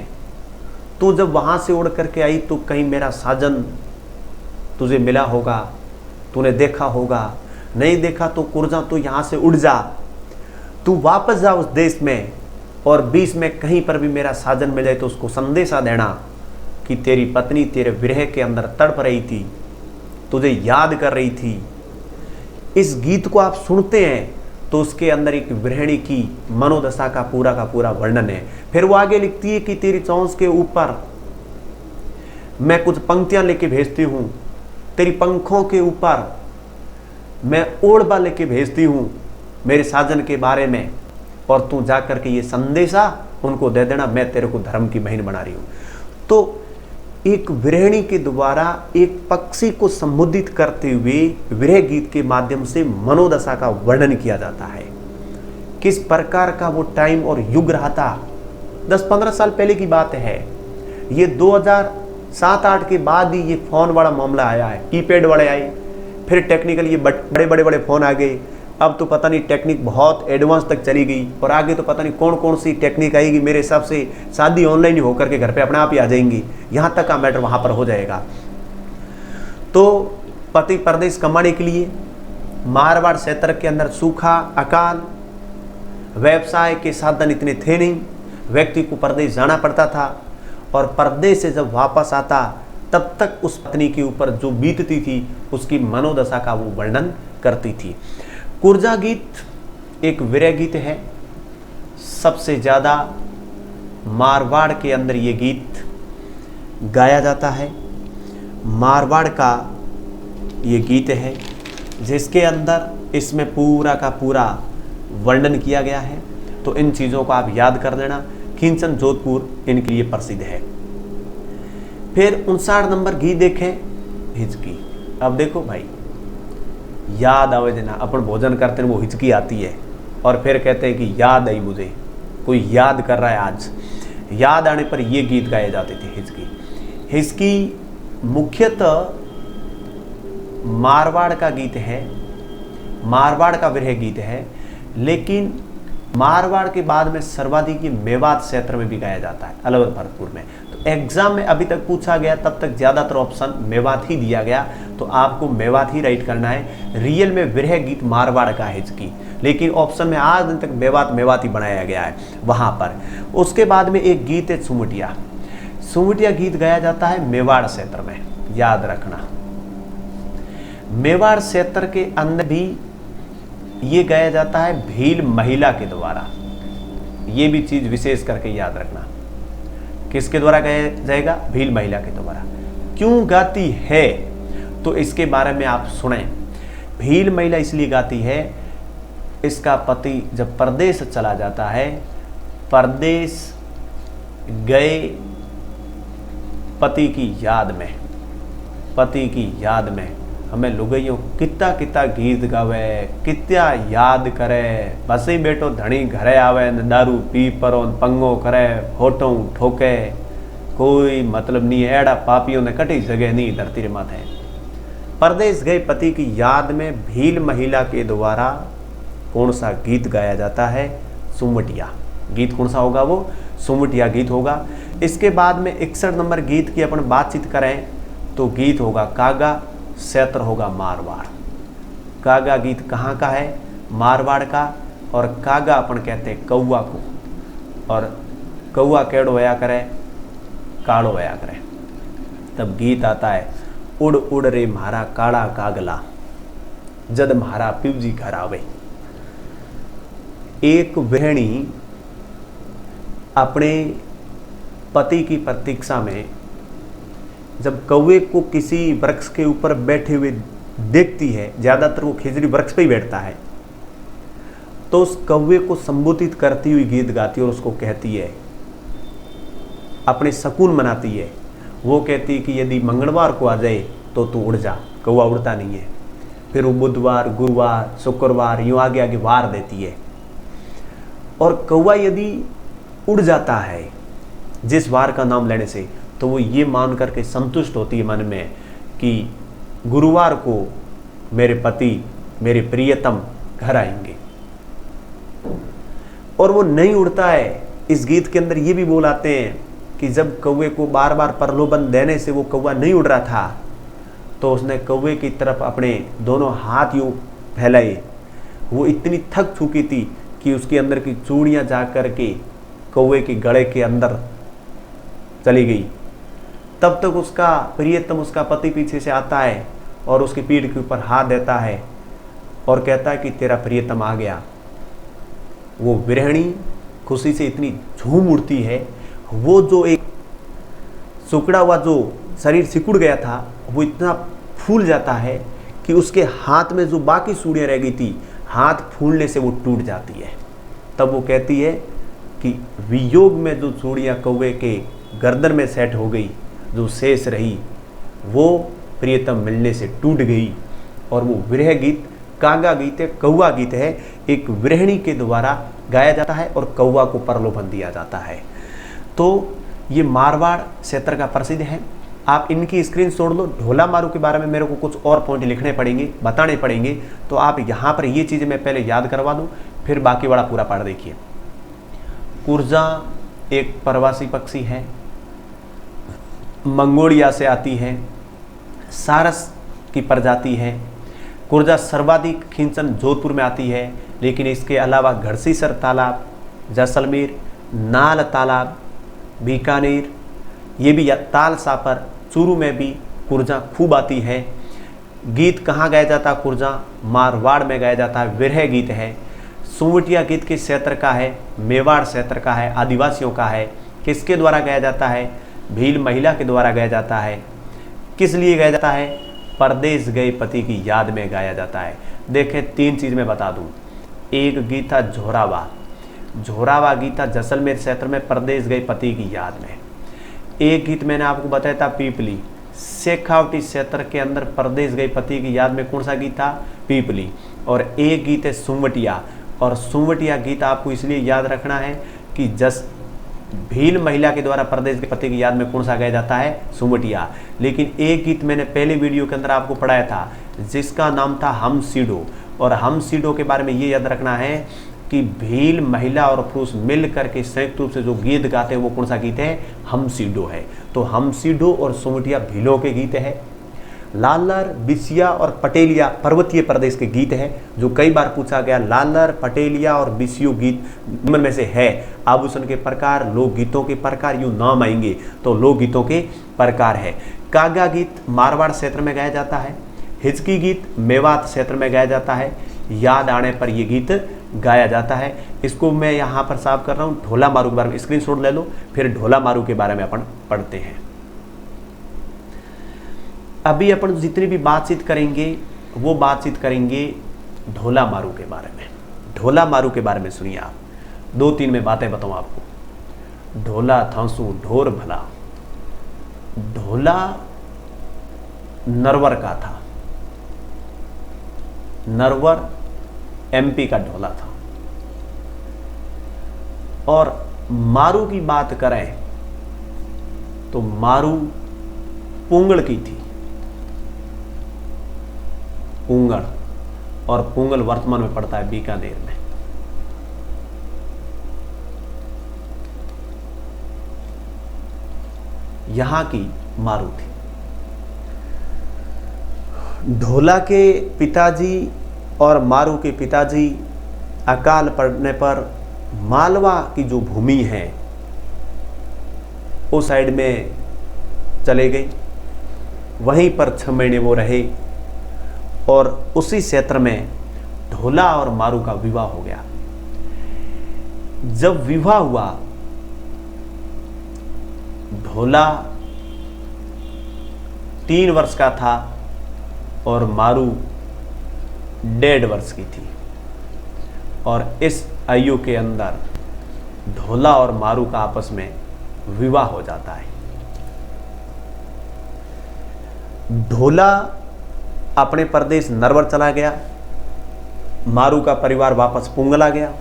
तू जब वहां से उड़ करके आई तो कहीं मेरा साजन तुझे मिला होगा, तूने देखा होगा, नहीं देखा तो कुर्जा तू यहाँ से उड़ जा, तू वापस जा उस देश में, और बीच में कहीं पर भी मेरा साजन मिले तो उसको संदेशा देना कि तेरी पत्नी तेरे विरह के अंदर तड़प रही थी, तुझे याद कर रही थी। इस गीत को आप सुनते हैं तो उसके अंदर एक विरहिणी की मनोदशा का पूरा वर्णन है। फिर वो आगे लिखती है कि तेरी चौंस के ऊपर मैं कुछ पंक्तियां लेके भेजती हूं, तेरी पंखों के ऊपर मैं ओढ़बा लेके भेजती हूं मेरे साजन के बारे में, और तू जाकर के ये संदेशा उनको दे देना, मैं तेरे को धर्म की बहन बना रही हूं। तो एक विरहिणी के द्वारा एक पक्षी को संबोधित करते हुए विरह गीत के माध्यम से मनोदशा का वर्णन किया जाता है। किस प्रकार का वो टाइम और युग रहा था। 10-15 साल पहले की बात है, ये 2007-8 के बाद ही ये फोन वाला मामला आया है, कीपैड वाले आए, फिर टेक्निकल ये बड़े फोन आ गए। अब तो पता नहीं टेक्निक बहुत एडवांस तक चली गई, और आगे तो पता नहीं कौन कौन सी टेक्निक आएगी। मेरे हिसाब से शादी ऑनलाइन ही होकर के घर पे अपने आप ही आ जाएंगी, यहाँ तक का मैटर वहाँ पर हो जाएगा। तो पति परदेश कमाने के लिए मारवाड़ क्षेत्र के अंदर सूखा, अकाल, व्यवसाय के साधन इतने थे नहीं, व्यक्ति को परदेश जाना पड़ता था, और परदेश से जब वापस आता तब तक उस पत्नी के ऊपर जो बीतती थी उसकी मनोदशा का वो वर्णन करती थी। कुर्जा गीत एक विरह गीत है। सबसे ज़्यादा मारवाड़ के अंदर ये गीत गाया जाता है। मारवाड़ का ये गीत है जिसके अंदर इसमें पूरा का पूरा वर्णन किया गया है। तो इन चीज़ों को आप याद कर लेना। खींचन जोधपुर इनके लिए प्रसिद्ध है। फिर 59 नंबर गीत देखें, हिचकी। अब देखो भाई, याद आवे देना, अपन भोजन करते हैं वो हिचकी आती है, और फिर कहते हैं कि याद आई मुझे, कोई याद कर रहा है आज। याद आने पर ये गीत गाए जाते थे, हिचकी। हिचकी मुख्यतः मारवाड़ का गीत है, मारवाड़ का विरह गीत है, लेकिन मारवाड़ के बाद में सर्वाधिक ये मेवात क्षेत्र में भी गाया जाता है, अलवर भरतपुर में। तो एग्जाम में अभी तक पूछा गया तब तक ज़्यादातर ऑप्शन मेवात ही दिया गया, तो आपको मेवात ही राइट करना है। रियल में विरह गीत मारवाड़ का है हिचकी, लेकिन ऑप्शन में आज दिन तक मेवात ही बनाया गया है वहाँ पर। उसके बाद में एक गीत है सुमटिया। सुमटिया गीत गाया जाता है मेवाड़ क्षेत्र में, याद रखना। मेवाड़ क्षेत्र के अंदर भी ये गाया जाता है भील महिला के द्वारा। ये भी चीज विशेष करके याद रखना, किसके द्वारा गाया जाएगा? भील महिला के द्वारा। क्यों गाती है तो इसके बारे में आप सुने। भील महिला इसलिए गाती है, इसका पति जब परदेश चला जाता है, परदेश गए पति की याद में हमें लुगैयों कितना कितना गीत गावे, कितना याद करे। बसे बेटो धनी घरे आवे न दारू पी परो पंगो करे, होठों ठोके, कोई मतलब नहीं है। एड़ा पापियों ने कटी जगह नहीं धरती रे माथे। परदेश गए पति की याद में भील महिला के द्वारा कौन सा गीत गाया जाता है? सुमटिया गीत। कौन सा होगा वो? सुमटिया गीत होगा। इसके बाद में 61 नंबर गीत की अपन बातचीत करें तो गीत होगा कागा, क्षेत्र होगा मारवाड़। कागा गीत कहाँ का है? मारवाड़ का। और कागा अपन कहते हैं कौआ को, और कौआ केड़ो वया करे, काड़ो वया करे। तब गीत आता है उड़ उड़ रे म्हारा काड़ा कागला, जद म्हारा पिवजी घर आवे। एक गृहिणी अपने पति की प्रतीक्षा में जब कौवे को किसी वृक्ष के ऊपर बैठे हुए देखती है, ज्यादातर वो खिजड़ी वृक्ष पे ही बैठता है, तो उस कौवे को संबोधित करती हुई गीत गाती है और उसको कहती है, अपने शकुन मनाती है। वो कहती है कि यदि मंगलवार को आ जाए तो तू उड़ जा। कौवा उड़ता नहीं है। फिर वो बुधवार, गुरुवार, शुक्रवार यूं आगे आगे वार देती है। और कौवा यदि उड़ जाता है जिस वार का नाम लेने से, तो वो ये मान करके संतुष्ट होती है मन में कि गुरुवार को मेरे पति मेरे प्रियतम घर आएंगे। और वो नहीं उड़ता है। इस गीत के अंदर ये भी बोल आते हैं कि जब कौवे को बार बार प्रलोभन देने से वो कौवा नहीं उड़ रहा था, तो उसने कौवे की तरफ अपने दोनों हाथ यूं फैलाए। वो इतनी थक चुकी थी कि उसके अंदर की चूड़ियां जा कर के कौवे के गले के अंदर चली गई। तब तक उसका प्रियतम, उसका पति पीछे से आता है और उसकी पीठ के ऊपर हाथ देता है और कहता है कि तेरा प्रियतम आ गया। वो विरहणी खुशी से इतनी झूम उठती है। वो जो एक सुकड़ा हुआ जो शरीर सिकुड़ गया था, वो इतना फूल जाता है कि उसके हाथ में जो बाकी चूड़ियाँ रह गई थी, हाथ फूलने से वो टूट जाती है। तब वो कहती है कि वियोग में जो चूड़ियाँ कौवे के गर्दन में सेट हो गई, जो शेष रही, वो प्रियतम मिलने से टूट गई। और वो विरह गीत कागा गीत है, कौवा गीत है, एक विरहणी के द्वारा गाया जाता है और कौवा को प्रलोभन दिया जाता है। तो ये मारवाड़ क्षेत्र का प्रसिद्ध है। आप इनकी स्क्रीन छोड़ लो। ढोला मारू के बारे में मेरे को कुछ और पॉइंट लिखने पड़ेंगे, बताने पड़ेंगे, तो आप यहाँ पर ये चीज़ें मैं पहले याद करवा दूँ, फिर बाकी वाला पूरा पाठ देखिए। कुर्जा एक प्रवासी पक्षी है, मंगोलिया से आती है, सारस की प्रजाति है। कुर्जा सर्वाधिक खिंचन जोधपुर में आती है, लेकिन इसके अलावा घड़सीसर तालाब, जैसलमेर, नाल तालाब, बीकानेर, ये भी ताल सापर, चूरू में भी कुर्जा खूब आती है। गीत कहाँ गाया जाता है? कुर्जा मारवाड़ में गाया जाता है, विरह गीत है। सुवटिया गीत किस क्षेत्र का है? मेवाड़ क्षेत्र का है, आदिवासियों का है। किसके द्वारा गाया जाता है? भील महिला के द्वारा गाया जाता है। किस लिए गाया जाता है? परदेश गए पति की याद में गाया जाता है। देखें, 3 चीज़ मैं बता दूं। एक गीत था झोरावा, झोरावा गीत था जैसलमेर क्षेत्र में परदेश गए पति की याद में। एक गीत मैंने आपको बताया था पीपली, शेखावटी क्षेत्र के अंदर परदेश गए पति की याद में कौन सा गीत था? पीपली। और एक गीत है सुवटिया, और सुवटिया गीत आपको इसलिए याद रखना है कि भील महिला के द्वारा परदेश के पति की याद में कौन सा गाया जाता है? सुवटिया। लेकिन एक गीत मैंने पहले वीडियो के अंदर आपको पढ़ाया था जिसका नाम था हम सीडो, और हम सीडो के बारे में ये याद रखना है कि भील महिला और पुरुष मिल करके संयुक्त रूप से जो गीत गाते हैं वो कौन सा गीत है? हम सीडो है। तो हम सीडो और सुवटिया भीलों के गीत है। लालर, बिसिया और पटेलिया पर्वतीय प्रदेश के गीत है, जो कई बार पूछा गया। लालर, पटेलिया और बिसियो गीत निम्न में से है। आभूषण के प्रकार, लोकगीतों के प्रकार, यूं नाम आएंगे तो लोकगीतों के प्रकार है। कागा गीत मारवाड़ क्षेत्र में गाया जाता है। हिचकी गीत मेवात क्षेत्र में गाया जाता है। याद आने पर यह गीत गाया जाता है। इसको मैं यहाँ पर साफ कर रहा हूँ। ढोला मारू के बारे में स्क्रीनशॉट ले लो, फिर ढोला मारू के बारे में अपन पढ़ते हैं। अभी अपन जितनी भी बातचीत करेंगे वो बातचीत करेंगे ढोला मारू के बारे में। ढोला मारू के बारे में सुनिए आप। 2-3 में बातें बताऊं आपको। ढोला थांसू ढोर भला। ढोला नरवर का था। नरवर एमपी का ढोला था। और मारू की बात करें तो मारू पुंगड़ की थी। पुंगड़, और पुंगल वर्तमान में पड़ता है बीकानेर में। यहां की मारू थी। ढोला के पिताजी और मारू के पिताजी अकाल पड़ने पर मालवा की जो भूमि है उस साइड में चले गए। वहीं पर 6 महीने वो रहे और उसी क्षेत्र में ढोला और मारू का विवाह हो गया। जब विवाह हुआ, ढोला 3 वर्ष का था और मारू 1.5 वर्ष की थी। और इस आयु के अंदर ढोला और मारू का आपस में विवाह हो जाता है। ढोला अपने प्रदेश नरवर चला गया। मारू का परिवार वापस पुंगल आ गया।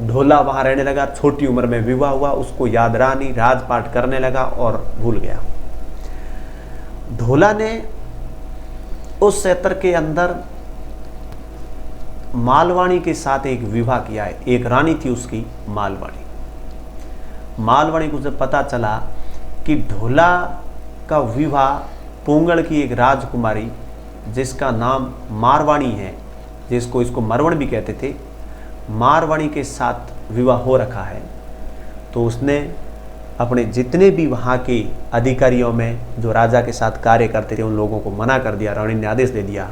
ढोला वहां रहने लगा। छोटी उम्र में विवाह हुआ, उसको याद रहा नहीं, राजपाट करने लगा और भूल गया। ढोला ने उस क्षेत्र के अंदर मालवाणी के साथ एक विवाह किया है। एक रानी थी उसकी मालवाणी। मालवाणी को जब पता चला कि ढोला का विवाह पोंगल की एक राजकुमारी जिसका नाम मारवाणी है, जिसको इसको मरवण भी कहते थे, मारवाणी के साथ विवाह हो रखा है, तो उसने अपने जितने भी वहाँ के अधिकारियों में जो राजा के साथ कार्य करते थे उन लोगों को मना कर दिया। रानी ने आदेश दे दिया,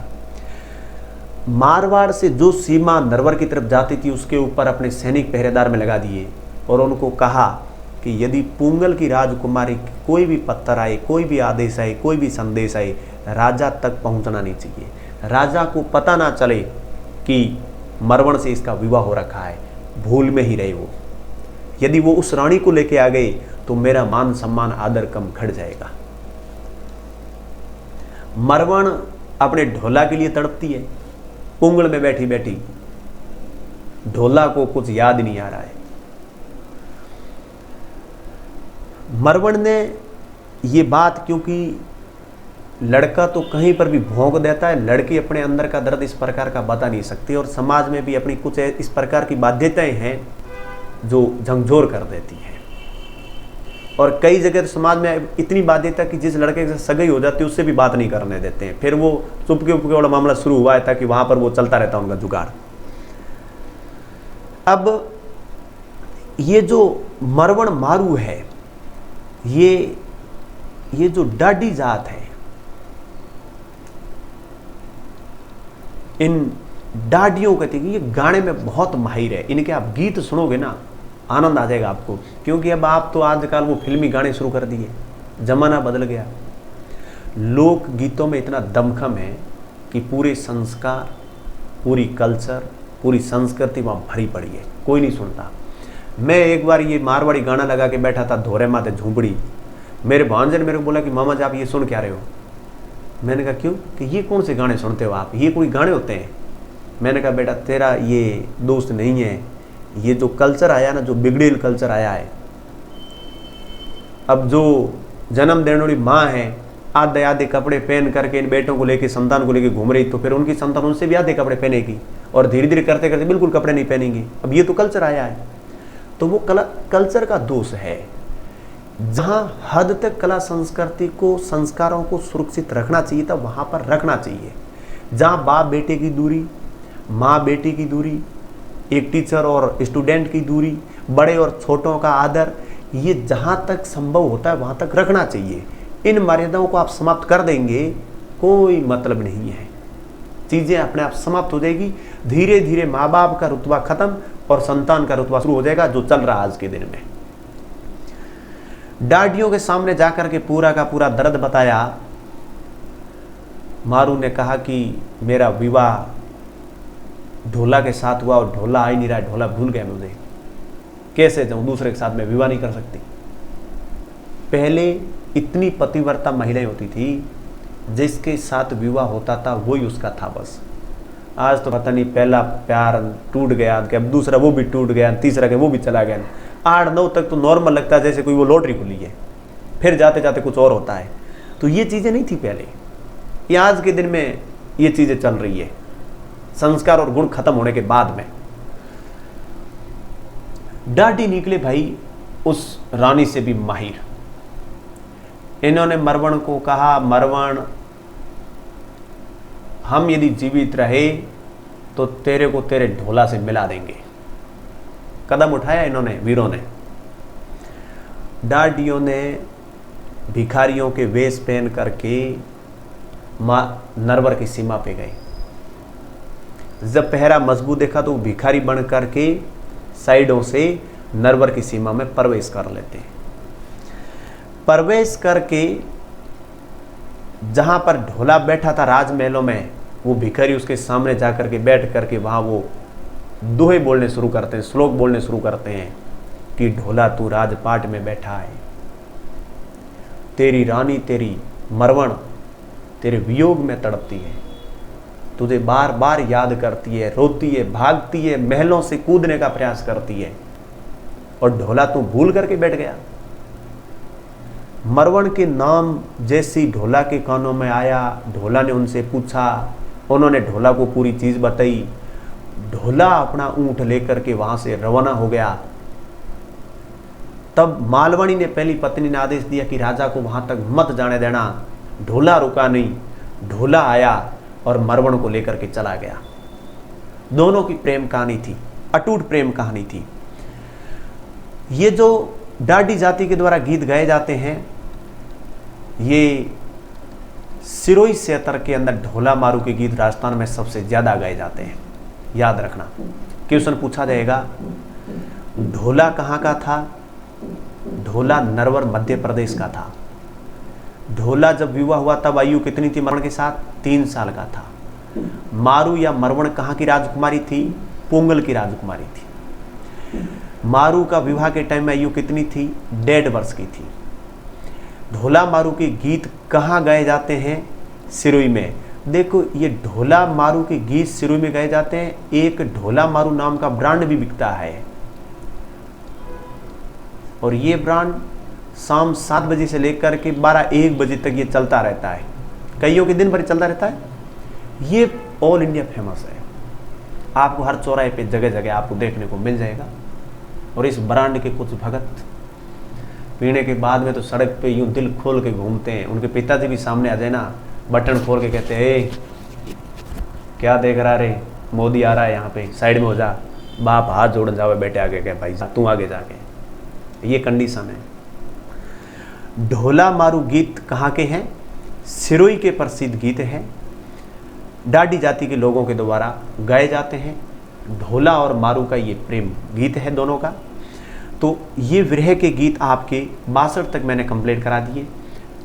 मारवाड़ से जो सीमा नरवर की तरफ जाती थी उसके ऊपर अपने सैनिक पहरेदार में लगा दिए और उनको कहा कि यदि पोंगल की राजकुमारी कोई भी पत्थर आए, कोई भी आदेश आए, कोई भी संदेश आए, राजा तक पहुंचना नहीं चाहिए। राजा को पता ना चले कि मरवण से इसका विवाह हो रखा है, भूल में ही रहे वो। यदि वो उस रानी को लेके आ गए तो मेरा मान सम्मान आदर कम घट जाएगा। मरवण अपने ढोला के लिए तड़पती है, पोंगल में बैठी बैठी ढोला को कुछ याद नहीं आ रहा है। मरवण ने ये बात, क्योंकि लड़का तो कहीं पर भी भौंक देता है, लड़की अपने अंदर का दर्द इस प्रकार का बता नहीं सकती और समाज में भी अपनी कुछ इस प्रकार की बाध्यताएं हैं जो झकझोर कर देती हैं। और कई जगह तो समाज में इतनी बाध्यता कि जिस लड़के से सगाई हो जाती है उससे भी बात नहीं करने देते हैं, फिर वो चुपके उपके वाला मामला शुरू हुआ है ताकि वहां पर वो चलता रहता है उनका जुगाड़। अब ये जो मरवण मारू है, ये जो डाडी जात है, इन डाडियों कहते हैं कि ये गाने में बहुत माहिर है। इनके आप गीत सुनोगे ना आनंद आ जाएगा आपको, क्योंकि अब आप तो आजकल वो फिल्मी गाने शुरू कर दिए, जमाना बदल गया। लोक गीतों में इतना दमखम है कि पूरे संस्कार, पूरी कल्चर, पूरी संस्कृति वहाँ भरी पड़ी है, कोई नहीं सुनता। मैं एक बार ये मारवाड़ी गाना लगा के बैठा था, धोरे माथे झूंपड़ी। मेरे भांजे ने मेरे को बोला कि मामा जी आप ये सुन क्या रहे हो? मैंने कहा क्यों? कि ये कौन से गाने सुनते हो आप, ये कोई गाने होते हैं? मैंने कहा बेटा तेरा ये दोस्त नहीं है, ये जो कल्चर आया ना, जो बिगड़ेल कल्चर आया है, अब जो जन्म देने वाली माँ है आधे आधे कपड़े पहन करके इन बेटों को लेके, संतान को लेके घूम रही, तो फिर उनकी संतान उनसे भी आधे कपड़े पहनेगी और धीरे धीरे करते करते बिल्कुल कपड़े नहीं पहनेंगी। अब ये तो कल्चर आया है, तो वो कल्चर का दोष है। जहाँ हद तक कला संस्कृति को, संस्कारों को सुरक्षित रखना चाहिए था वहाँ पर रखना चाहिए। जहाँ बाप बेटे की दूरी, माँ बेटी की दूरी, एक टीचर और स्टूडेंट की दूरी, बड़े और छोटों का आदर, ये जहाँ तक संभव होता है वहाँ तक रखना चाहिए। इन मर्यादाओं को आप समाप्त कर देंगे, कोई मतलब नहीं है, चीज़ें अपने आप समाप्त हो जाएगी। धीरे धीरे माँ बाप का रुतबा खत्म और संतान का रुतबा शुरू हो जाएगा, जो चल रहा आज के दिन में। डाडियों के सामने जाकर के पूरा का पूरा दर्द बताया। मारू ने कहा कि मेरा विवाह ढोला के साथ हुआ और ढोला आ ही नहीं रहा, ढोला भूल गया मुझे, कैसे जाऊं, दूसरे के साथ मैं विवाह नहीं कर सकती। पहले इतनी पतिव्रता महिलाएं होती थी, जिसके साथ विवाह होता था वही उसका था बस। आज तो पता नहीं, पहला प्यार टूट गया, अब दूसरा वो भी टूट गया, तीसरा के वो भी चला गया, 8-9 तक तो नॉर्मल लगता है जैसे कोई वो लॉटरी खुली है, फिर जाते जाते कुछ और होता है। तो ये चीज़ें नहीं थी पहले, ये आज के दिन में ये चीज़ें चल रही है, संस्कार और गुण खत्म होने के बाद में। डाडी निकले भाई उस रानी से भी माहिर। इन्होंने मरवण को कहा, मरवण हम यदि जीवित रहे तो तेरे को तेरे ढोला से मिला देंगे। कदम उठाया इन्होंने, वीरों ने। डाडियों ने भिखारियों के वेश पहन करके नरवर की सीमा पे गए। जब पहरा मजबूत देखा तो भिखारी बन करके साइडों से नरवर की सीमा में प्रवेश कर लेते। प्रवेश करके जहां पर ढोला बैठा था राजमहलों में, वो भिखारी उसके सामने जाकर के बैठ करके वहां वो दोहे बोलने शुरू करते हैं, श्लोक बोलने शुरू करते हैं कि ढोला तू राजपाट में बैठा है, तेरी रानी तेरी मरवण तेरे वियोग में तड़पती है, तुझे बार बार याद करती है, रोती है, भागती है, महलों से कूदने का प्रयास करती है, और ढोला तू भूल करके बैठ गया। मरवण के नाम जैसी ढोला के कानों में आया, ढोला ने उनसे पूछा, उन्होंने ढोला को पूरी चीज़ बताई। ढोला अपना ऊंट लेकर के वहां से रवाना हो गया, तब मालवणी ने पहली पत्नी ने आदेश दिया कि राजा को वहां तक मत जाने देना। ढोला रुका नहीं, ढोला आया और मरवण को लेकर के चला गया। दोनों की प्रेम कहानी थी, अटूट प्रेम कहानी थी। ये जो डाडी जाति के द्वारा गीत गाए जाते हैं, ये सिरोही क्षेत्र के अंदर ढोला मारू के गीत राजस्थान में सबसे ज्यादा गाए जाते हैं। याद रखना, क्वेश्चन पूछा जाएगा ढोला कहाँ का था? ढोला नरवर मध्य प्रदेश का था। ढोला जब विवाह हुआ तब आयु कितनी थी मरवण के साथ? 3 साल का था। मारू या मरवण कहाँ की राजकुमारी थी? पोंगल की राजकुमारी थी। मारू का विवाह के टाइम में आयु कितनी थी? 1.5 वर्ष की थी। ढोला मारू के गीत कहाँ गाए जाते हैं? सिरोही में। देखो, ये ढोला मारू के गीत सिरोही में गाए जाते हैं। एक ढोला मारू नाम का ब्रांड भी बिकता है, और ये ब्रांड शाम 7 बजे से लेकर के 12-1 बजे तक ये चलता रहता है। कईयों के दिन भर चलता रहता है। ये ऑल इंडिया फेमस है। आपको हर चौराहे पे जगह जगह आपको देखने को मिल जाएगा। और इस ब्रांड के कुछ भगत पीने के बाद में तो सड़क पे यूं दिल खोल के घूमते हैं। उनके पिताजी भी सामने आ जाए ना, बटन खोल के कहते हैं, क्या देख रहा रे, मोदी आ रहा है यहाँ पे, साइड में हो जा। बाप हाथ जोड़ जावे बेटे आगे, कह भाई तू आगे जाके। ये कंडीशन है। ढोला मारू गीत कहाँ के हैं? सिरोही के प्रसिद्ध गीत हैं। डाडी जाति के लोगों के द्वारा गाए जाते हैं। ढोला और मारू का ये प्रेम गीत है दोनों का। तो ये विरह के गीत आपके 62 तक मैंने कंप्लीट करा दिए।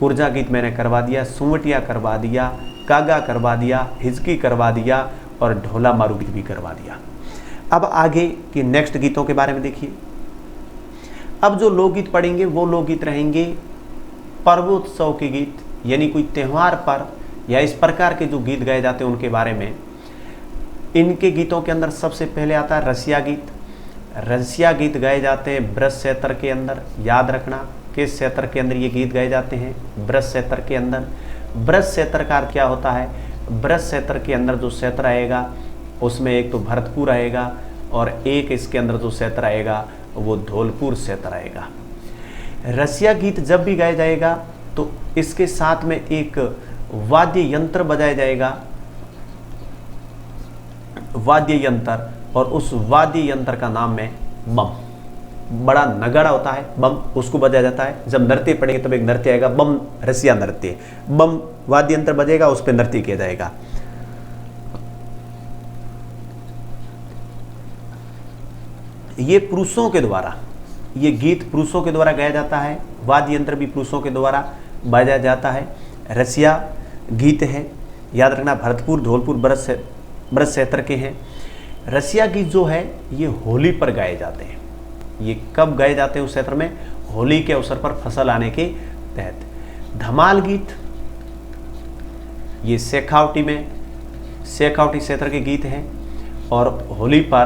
कुर्जा गीत मैंने करवा दिया, सुमटिया करवा दिया, कागा करवा दिया, हिजकी करवा दिया और ढोला मारू गीत भी करवा दिया। अब आगे के नेक्स्ट गीतों के बारे में देखिए। अब जो लोकगीत पढ़ेंगे वो लोकगीत रहेंगे पर्वोत्सव के गीत, यानी कोई त्यौहार पर या इस प्रकार के जो गीत गाए जाते हैं उनके बारे में। इनके गीतों के अंदर सबसे पहले आता है रसिया गीत। रसिया गीत गाए जाते हैं ब्रज क्षेत्र के अंदर। याद रखना, किस क्षेत्र के अंदर ये गीत गाए जाते हैं? ब्रज क्षेत्र के अंदर। ब्रज क्षेत्र का अर्थ क्या होता है? ब्रज क्षेत्र के अंदर जो क्षेत्र आएगा उसमें एक तो भरतपुर आएगा और एक इसके अंदर जो क्षेत्र आएगा वो धौलपुर क्षेत्र आएगा। रसिया गीत जब भी गाया जाएगा तो इसके साथ में एक वाद्य यंत्र बजाया जाएगा, वाद्य यंत्र, और उस वाद्य यंत्र का नाम है बम। बड़ा नगाड़ा होता है बम, उसको बजाया जाता है। जब नृत्य पड़ेंगे तब एक नृत्य आएगा, बम रसिया नृत्य। बम वाद्य यंत्र बजेगा, उस पर नृत्य किया जाएगा। ये पुरुषों के द्वारा, ये गीत पुरुषों के द्वारा गाया जाता है। वाद्य यंत्र भी पुरुषों के द्वारा बजाया जाता है। रसिया गीत है, याद रखना, भरतपुर धौलपुर ब्रज क्षेत्र के हैं। रसिया गीत जो है ये होली पर गाए जाते हैं। ये कब गाए जाते हैं? उस क्षेत्र में होली के अवसर पर फसल आने के तहत। धमाल गीत ये शेखावटी में, शेखावटी क्षेत्र के गीत हैं और होली पर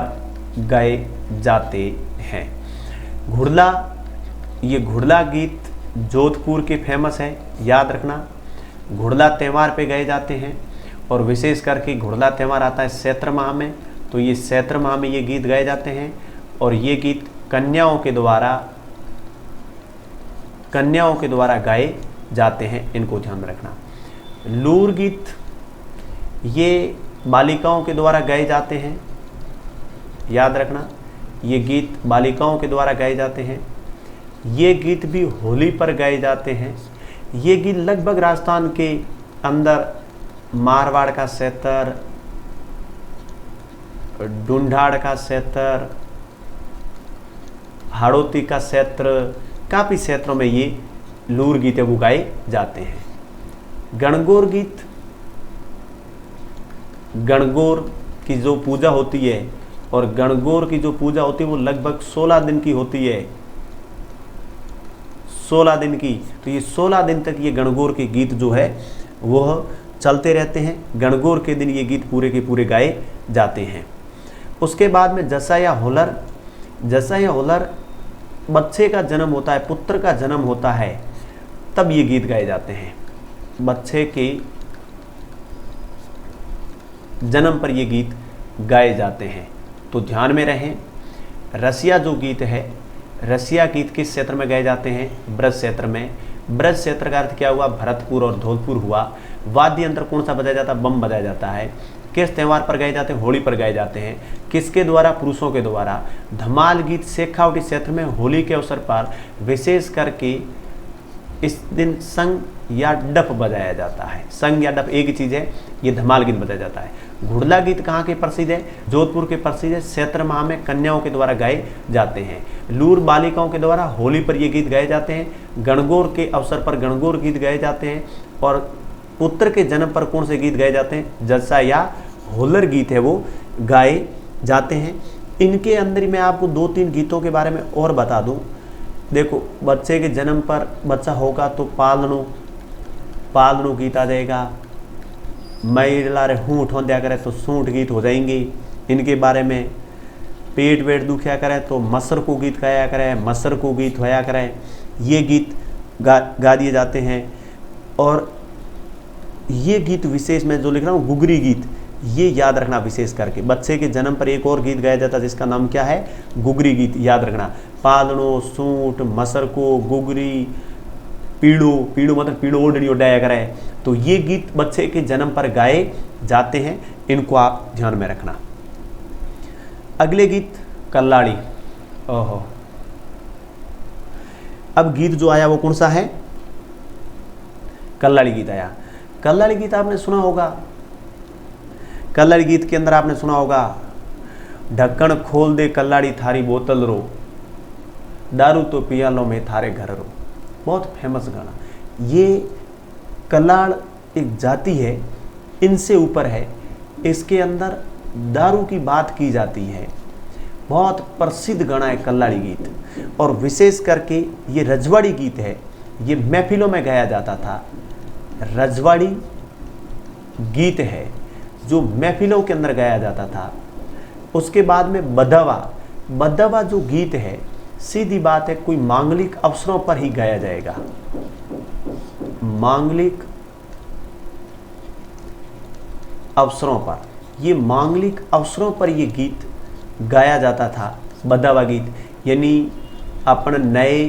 गाए जाते हैं। घुड़ला, ये घुड़ला गीत जोधपुर के फेमस है। याद रखना, घुड़ला त्यौहार पे गाए जाते हैं और विशेष करके घुड़ला त्यौहार आता है चैत्र माह में, तो ये चैत्र माह में ये गीत गाए जाते हैं। और ये गीत कन्याओं के द्वारा गाए जाते हैं, इनको ध्यान में रखना। लूर गीत ये बालिकाओं के द्वारा गाए जाते हैं। याद रखना, ये गीत बालिकाओं के द्वारा गाए जाते हैं। ये गीत भी होली पर गाए जाते हैं। ये गीत लगभग राजस्थान के अंदर मारवाड़ का क्षेत्र, ढूंढाड़ का क्षेत्र, हाड़ौती का क्षेत्र, काफ़ी क्षेत्रों में ये लूर गीत वो गाए जाते हैं। गणगौर गीत, गणगौर की जो पूजा होती है, और गणगौर की जो पूजा होती है वो लगभग 16 दिन की होती है, 16 दिन की। तो ये 16 दिन तक ये गणगौर के गीत जो है वह चलते रहते हैं। गणगौर के दिन ये गीत पूरे के पूरे गाए जाते हैं। उसके बाद में जसा या होलर, जसा या होलर बच्चे का जन्म होता है, पुत्र का जन्म होता है, तब ये गीत गाए जाते हैं। बच्चे के जन्म पर ये गीत गाए जाते हैं। तो ध्यान में रहें, रसिया जो गीत है, रसिया गीत किस क्षेत्र में गाए जाते हैं? ब्रज क्षेत्र में। ब्रज क्षेत्र का अर्थ क्या हुआ? भरतपुर और धौलपुर हुआ। वाद्य यंत्र कौन सा बजाया जाता है? बम बजाया जाता है। किस त्यौहार पर गाए जाते हैं? होली पर गाए जाते हैं। किसके द्वारा? पुरुषों के द्वारा। धमाल गीत शेखावटी क्षेत्र में होली के अवसर पर विशेष करके इस दिन संग या डफ बजाया जाता है। संग या डफ एक ही चीज़ है, ये धमाल गीत बजाया जाता है। घुड़ला गीत कहाँ के प्रसिद्ध है? जोधपुर के प्रसिद्ध है। चैत्र माह में कन्याओं के द्वारा गाए जाते हैं। लूर बालिकाओं के द्वारा होली पर ये गीत गाए जाते हैं। गणगौर के अवसर पर गणगौर गीत गाए जाते हैं। और पुत्र के जन्म पर कौन से गीत गाए जाते हैं? जलसा या होलर गीत है वो गाए जाते हैं। इनके अंदर ही मैं आपको 2-3 गीतों के बारे में और बता दूं। देखो, बच्चे के जन्म पर बच्चा होगा तो पालनो गीत आ जाएगा। महिला रे हूँठ हो दिया करे तो सूंठ गीत हो जाएंगे इनके बारे में। पेट वेट दुखिया करे तो मसर को गीत गाया करे, मसर को गीत होया करे, ये गीत गा दिए जाते हैं। और ये गीत विशेष मैं जो लिख रहा हूँ गुगरी गीत, ये याद रखना विशेष करके। बच्चे के जन्म पर एक और गीत गाया जाता है जिसका नाम क्या है? गुगरी गीत, याद रखना। पालनो, सूंठ, मसर को, गुगरी, पीड़ो मतलब पीड़ो ओढ़नी उड़ाया करे, तो ये गीत बच्चे के जन्म पर गाए जाते हैं। इनको आप ध्यान में रखना। अगले गीत कल्लाड़ी। ओहो, अब गीत जो आया वो कौन सा है? कल्लाड़ी गीत आया। कल्लाड़ी गीत आपने सुना होगा। कल्लाड़ी गीत के अंदर आपने सुना होगा, ढक्कन खोल दे कल्लाड़ी थारी बोतल रो, दारू तो पिया लो मैं थारे घर रो। बहुत फेमस गाना। ये कल्लाड़ एक जाति है, इनसे ऊपर है। इसके अंदर दारू की बात की जाती है। बहुत प्रसिद्ध गाना है कल्लाड़ी गीत। और विशेष करके ये रजवाड़ी गीत है, ये महफिलों में गाया जाता था। रजवाड़ी गीत है जो महफिलों के अंदर गाया जाता था। उसके बाद में बदवा जो गीत है, सीधी बात है, कोई मांगलिक अवसरों पर ही गाया जाएगा। मांगलिक अवसरों पर, ये मांगलिक अवसरों पर ये गीत गाया जाता था। बदवा गीत यानी अपन नए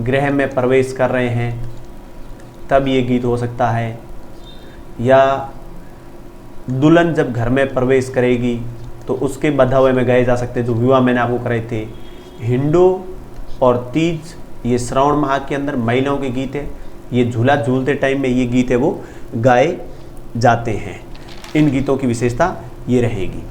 ग्रह में प्रवेश कर रहे हैं तब ये गीत हो सकता है, या दुल्हन जब घर में प्रवेश करेगी तो उसके बधावे में गाए जा सकते, जो विवाह मैंने आपको कराए थे। हिंडो और तीज ये श्रावण माह के अंदर महिलाओं के गीत है। ये झूला झूलते टाइम में ये गीत है वो गाए जाते हैं। इन गीतों की विशेषता ये रहेगी।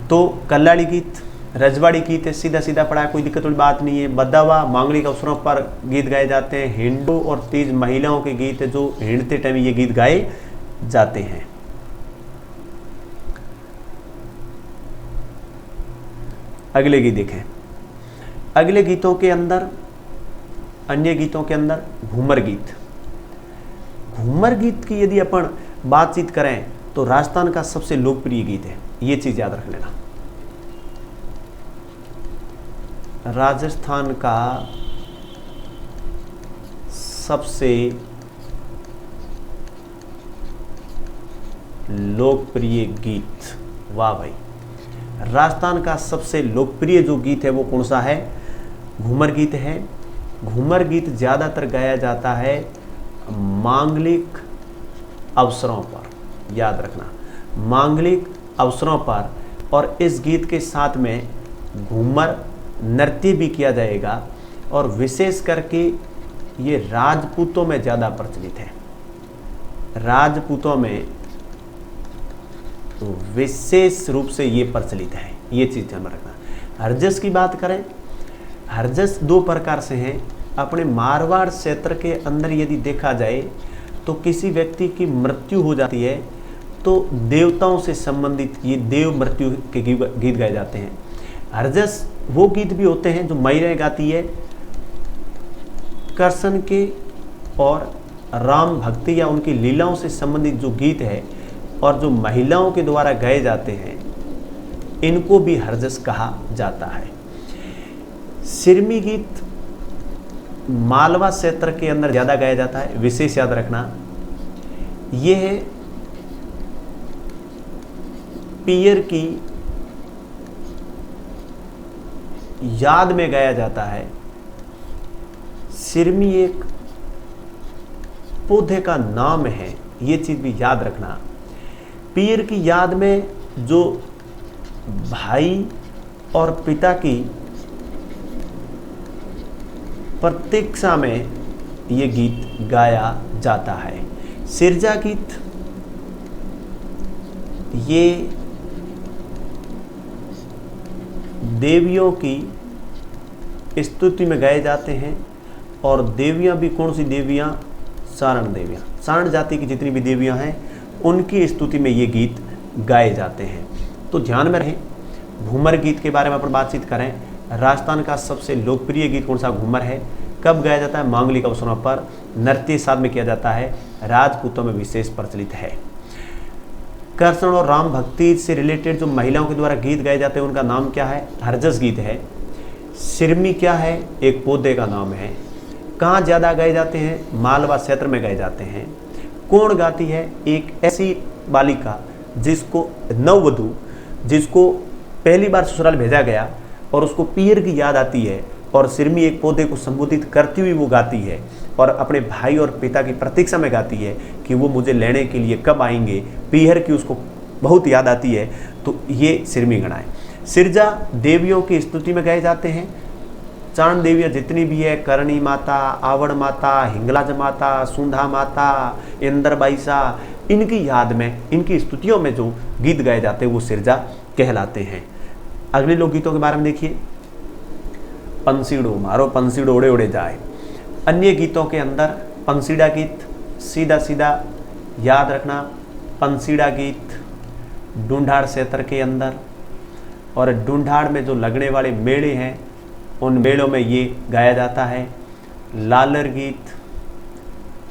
तो कल्लाड़ी गीत, रजवाड़ी गीत है, सीधा सीधा पड़ा है, कोई दिक्कत वाली बात नहीं है। बदवा मांगलिक अवसरों पर गीत गाए जाते हैं। हिंडो और तीज महिलाओं के गीत है, जो हिंडते टाइम ये गीत गाए जाते हैं। अगले गीत देखें। अगले गीतों के अंदर, अन्य गीतों के अंदर घूमर गीत। घूमर गीत की यदि अपन बातचीत करें तो राजस्थान का सबसे लोकप्रिय गीत है, ये चीज याद रख लेना। राजस्थान का सबसे लोकप्रिय गीत, वाह भाई, राजस्थान का सबसे लोकप्रिय जो गीत है वो कौन सा है? घूमर गीत है। घूमर गीत ज़्यादातर गाया जाता है मांगलिक अवसरों पर, याद रखना, मांगलिक अवसरों पर। और इस गीत के साथ में घूमर नृत्य भी किया जाएगा। और विशेष करके ये राजपूतों में ज़्यादा प्रचलित है। राजपूतों में तो विशेष रूप से ये प्रचलित है, ये चीज़ ध्यान में रखना। हरजस की बात करें, हरजस 2 प्रकार से हैं। अपने मारवाड़ क्षेत्र के अंदर यदि देखा जाए तो किसी व्यक्ति की मृत्यु हो जाती है तो देवताओं से संबंधित ये देव मृत्यु के गीत गाए जाते हैं। हरजस वो गीत भी होते हैं जो महिलाएं गाती है। कृष्ण के और राम भक्ति या उनकी लीलाओं से संबंधित जो गीत है और जो महिलाओं के द्वारा गाए जाते हैं, इनको भी हरजस कहा जाता है। सिरमी गीत मालवा क्षेत्र के अंदर ज़्यादा गाया जाता है, विशेष याद रखना। ये है पियर की याद में गाया जाता है। सिरमी एक पौधे का नाम है, ये चीज भी याद रखना। पियर की याद में जो भाई और पिता की प्रतीक्षा में ये गीत गाया जाता है। सिरजा गीत ये देवियों की स्तुति में गाए जाते हैं। और देवियां भी कौन सी देवियां? सारण देवियां। सारण जाति की जितनी भी देवियां हैं उनकी स्तुति में ये गीत गाए जाते हैं। तो ध्यान में रहे। घूमर गीत के बारे में अपन बातचीत करें। राजस्थान का सबसे लोकप्रिय गीत कौन सा? घूमर है। कब गाया जाता है? मांगलिक अवसरों पर नृत्य साथ में किया जाता है। राजपूतों में विशेष प्रचलित है। कृष्ण और राम भक्ति से रिलेटेड जो महिलाओं के द्वारा गीत गाए जाते हैं उनका नाम क्या है? हरजस गीत है। सिरमी क्या है? एक पौधे का नाम है। कहाँ ज़्यादा गाए जाते हैं? मालवा क्षेत्र में गाए जाते हैं। कौन गाती है? एक ऐसी बालिका जिसको नववधु, जिसको पहली बार ससुराल भेजा गया और उसको पियर की याद आती है और सिरमी एक पौधे को संबोधित करती हुई वो गाती है और अपने भाई और पिता की प्रतीक्षा में गाती है कि वो मुझे लेने के लिए कब आएंगे। पियर की उसको बहुत याद आती है, तो ये सिरमी गणा है। सिरजा देवियों की स्तुति में गाए जाते हैं। चांद देवियाँ जितनी भी है, करणी माता, आवड़ माता, हिंगलाज माता, सुंधा माता, इंदर बाईसा, इनकी याद में, इनकी स्तुतियों में जो गीत गाए जाते हैं वो सिरजा कहलाते हैं। अगले लोकगीतों के बारे में देखिए। पंसीड़ो मारो पंसीड़ो उड़े उड़े जाए। अन्य गीतों के अंदर पंसीड़ा गीत, सीधा सीधा याद रखना। पंसीड़ा गीत ढूंढाड़ क्षेत्र के अंदर, और ढूंढाड़ में जो लगने वाले मेले हैं उन मेलों में ये गाया जाता है। लालर गीत,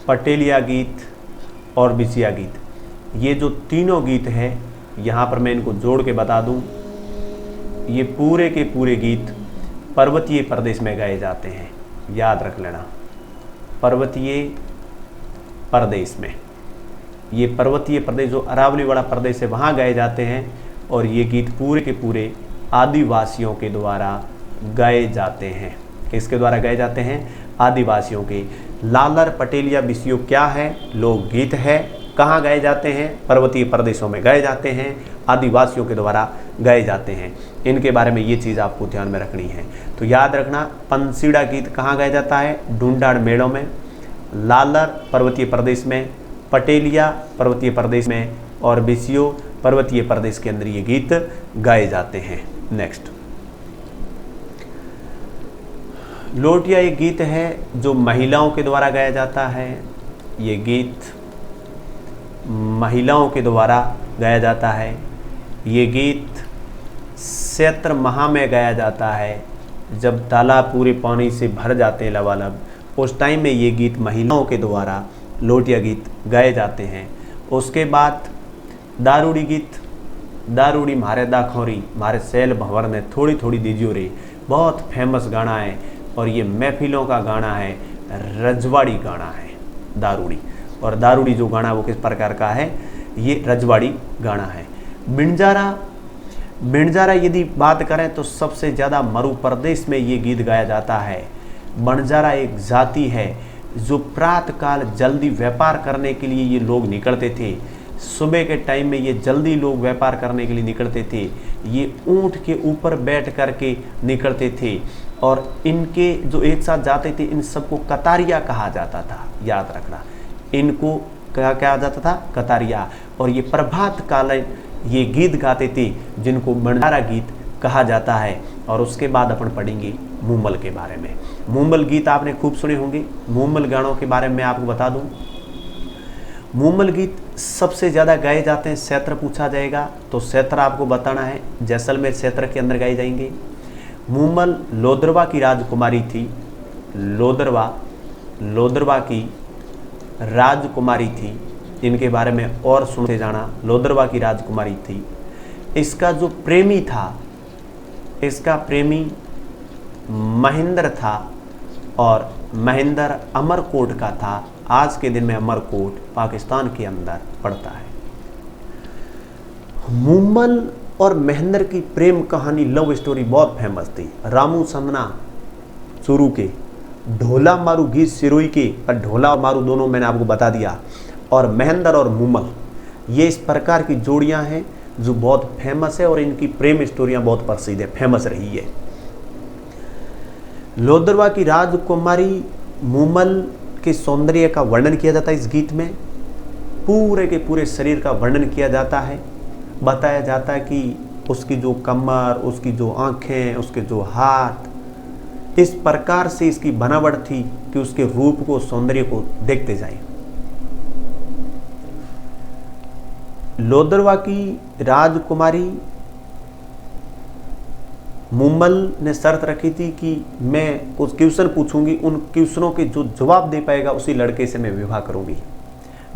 पटेलिया गीत और बिछिया गीत, ये जो तीनों गीत हैं यहाँ पर मैं इनको जोड़ के बता दूँ, ये पूरे के पूरे गीत पर्वतीय प्रदेश में गाए जाते हैं। याद रख लेना, पर्वतीय प्रदेश में, ये पर्वतीय प्रदेश जो अरावली वाला प्रदेश है वहाँ गाए जाते हैं। और ये गीत पूरे के पूरे आदिवासियों के द्वारा गाए जाते हैं। किसके द्वारा गाए जाते हैं? आदिवासियों के। लालर पटेलिया बिसियो क्या है? लोकगीत है। कहाँ गाए जाते हैं? पर्वतीय प्रदेशों में गाए जाते हैं, आदिवासियों के द्वारा गाए जाते हैं। इनके बारे में ये चीज़ आपको ध्यान में रखनी है। तो याद रखना, पंसीड़ा गीत कहाँ गाया जाता है? ढूंढाड़ मेलों में। लालर पर्वतीय प्रदेश में, पटेलिया पर्वतीय प्रदेश में और बिसियो पर्वतीय प्रदेश के अंदर ये गीत गाए जाते हैं। नेक्स्ट, लोटिया एक गीत है जो महिलाओं के द्वारा गाया जाता है। ये गीत महिलाओं के द्वारा गाया जाता है। ये गीत चैत्र माह में गाया जाता है, जब तालाब पूरे पानी से भर जाते हैं लबालब, उस टाइम में ये गीत महिलाओं के द्वारा लोटिया गीत गाए जाते हैं। उसके बाद दारूड़ी गीत, दारूड़ी मारे दाखोरी मारे सैल भंवर ने थोड़ी थोड़ी दीजियो रे, बहुत फेमस गाना है और ये महफिलों का गाना है, रजवाड़ी गाना है दारूड़ी। और दारूड़ी जो गाना वो किस प्रकार का है? ये रजवाड़ी गाना है। बिंजारा, बिंजारा यदि बात करें तो सबसे ज़्यादा मरु प्रदेश में ये गीत गाया जाता है। बंजारा एक जाति है जो प्रातःकाल जल्दी व्यापार करने के लिए ये लोग निकलते थे। सुबह के टाइम में ये जल्दी लोग व्यापार करने के लिए निकलते थे। ये ऊँट के ऊपर बैठ कर के निकलते थे और इनके जो एक साथ जाते थे इन सबको कतारिया कहा जाता था। याद रखना, इनको क्या कहा जाता था? कतारिया। और ये प्रभात काल ये गीत गाते थे जिनको बंजारा गीत कहा जाता है। और उसके बाद अपन पढ़ेंगे मुमल के बारे में। मुमल गीत आपने खूब सुने होंगे। मुमल गानों के बारे में आपको बता दूं, मुमल गीत सबसे ज़्यादा गाए जाते हैं। क्षेत्र पूछा जाएगा तो क्षेत्र आपको बताना है। जैसलमेर क्षेत्र के अंदर गाए जाएंगे। मुमल लोदरवा की राजकुमारी थी। लोदरवा की राजकुमारी थी। इनके बारे में और सुनते जाना। लोदरवा की राजकुमारी थी। इसका जो प्रेमी था, इसका प्रेमी महेंद्र था और महेंद्र अमरकोट का था। आज के दिन में अमरकोट पाकिस्तान के अंदर पड़ता है। मूमल और महेंद्र की प्रेम कहानी, लव स्टोरी बहुत फेमस थी। रामू संदना शुरू के, ढोला मारू गीत सिरोही के, और ढोला और मारू दोनों मैंने आपको बता दिया, और महेंद्र और मूमल, ये इस प्रकार की जोड़ियां हैं जो बहुत फेमस है और इनकी प्रेम स्टोरियां बहुत प्रसिद्ध है, फेमस रही है। लोदरवा की राजकुमारी मूमल के सौंदर्य का वर्णन किया जाता है इस गीत में। पूरे के पूरे शरीर का वर्णन किया जाता है, बताया जाता है कि उसकी जो कमर, उसकी जो आंखें, उसके जो हाथ, इस प्रकार से इसकी बनावट थी कि उसके रूप को, सौंदर्य को देखते जाएं। लोदरवा की राजकुमारी मूमल ने शर्त रखी थी कि मैं कुछ क्वेश्चन पूछूंगी, उन क्वेश्चनों के जो जवाब दे पाएगा उसी लड़के से मैं विवाह करूंगी।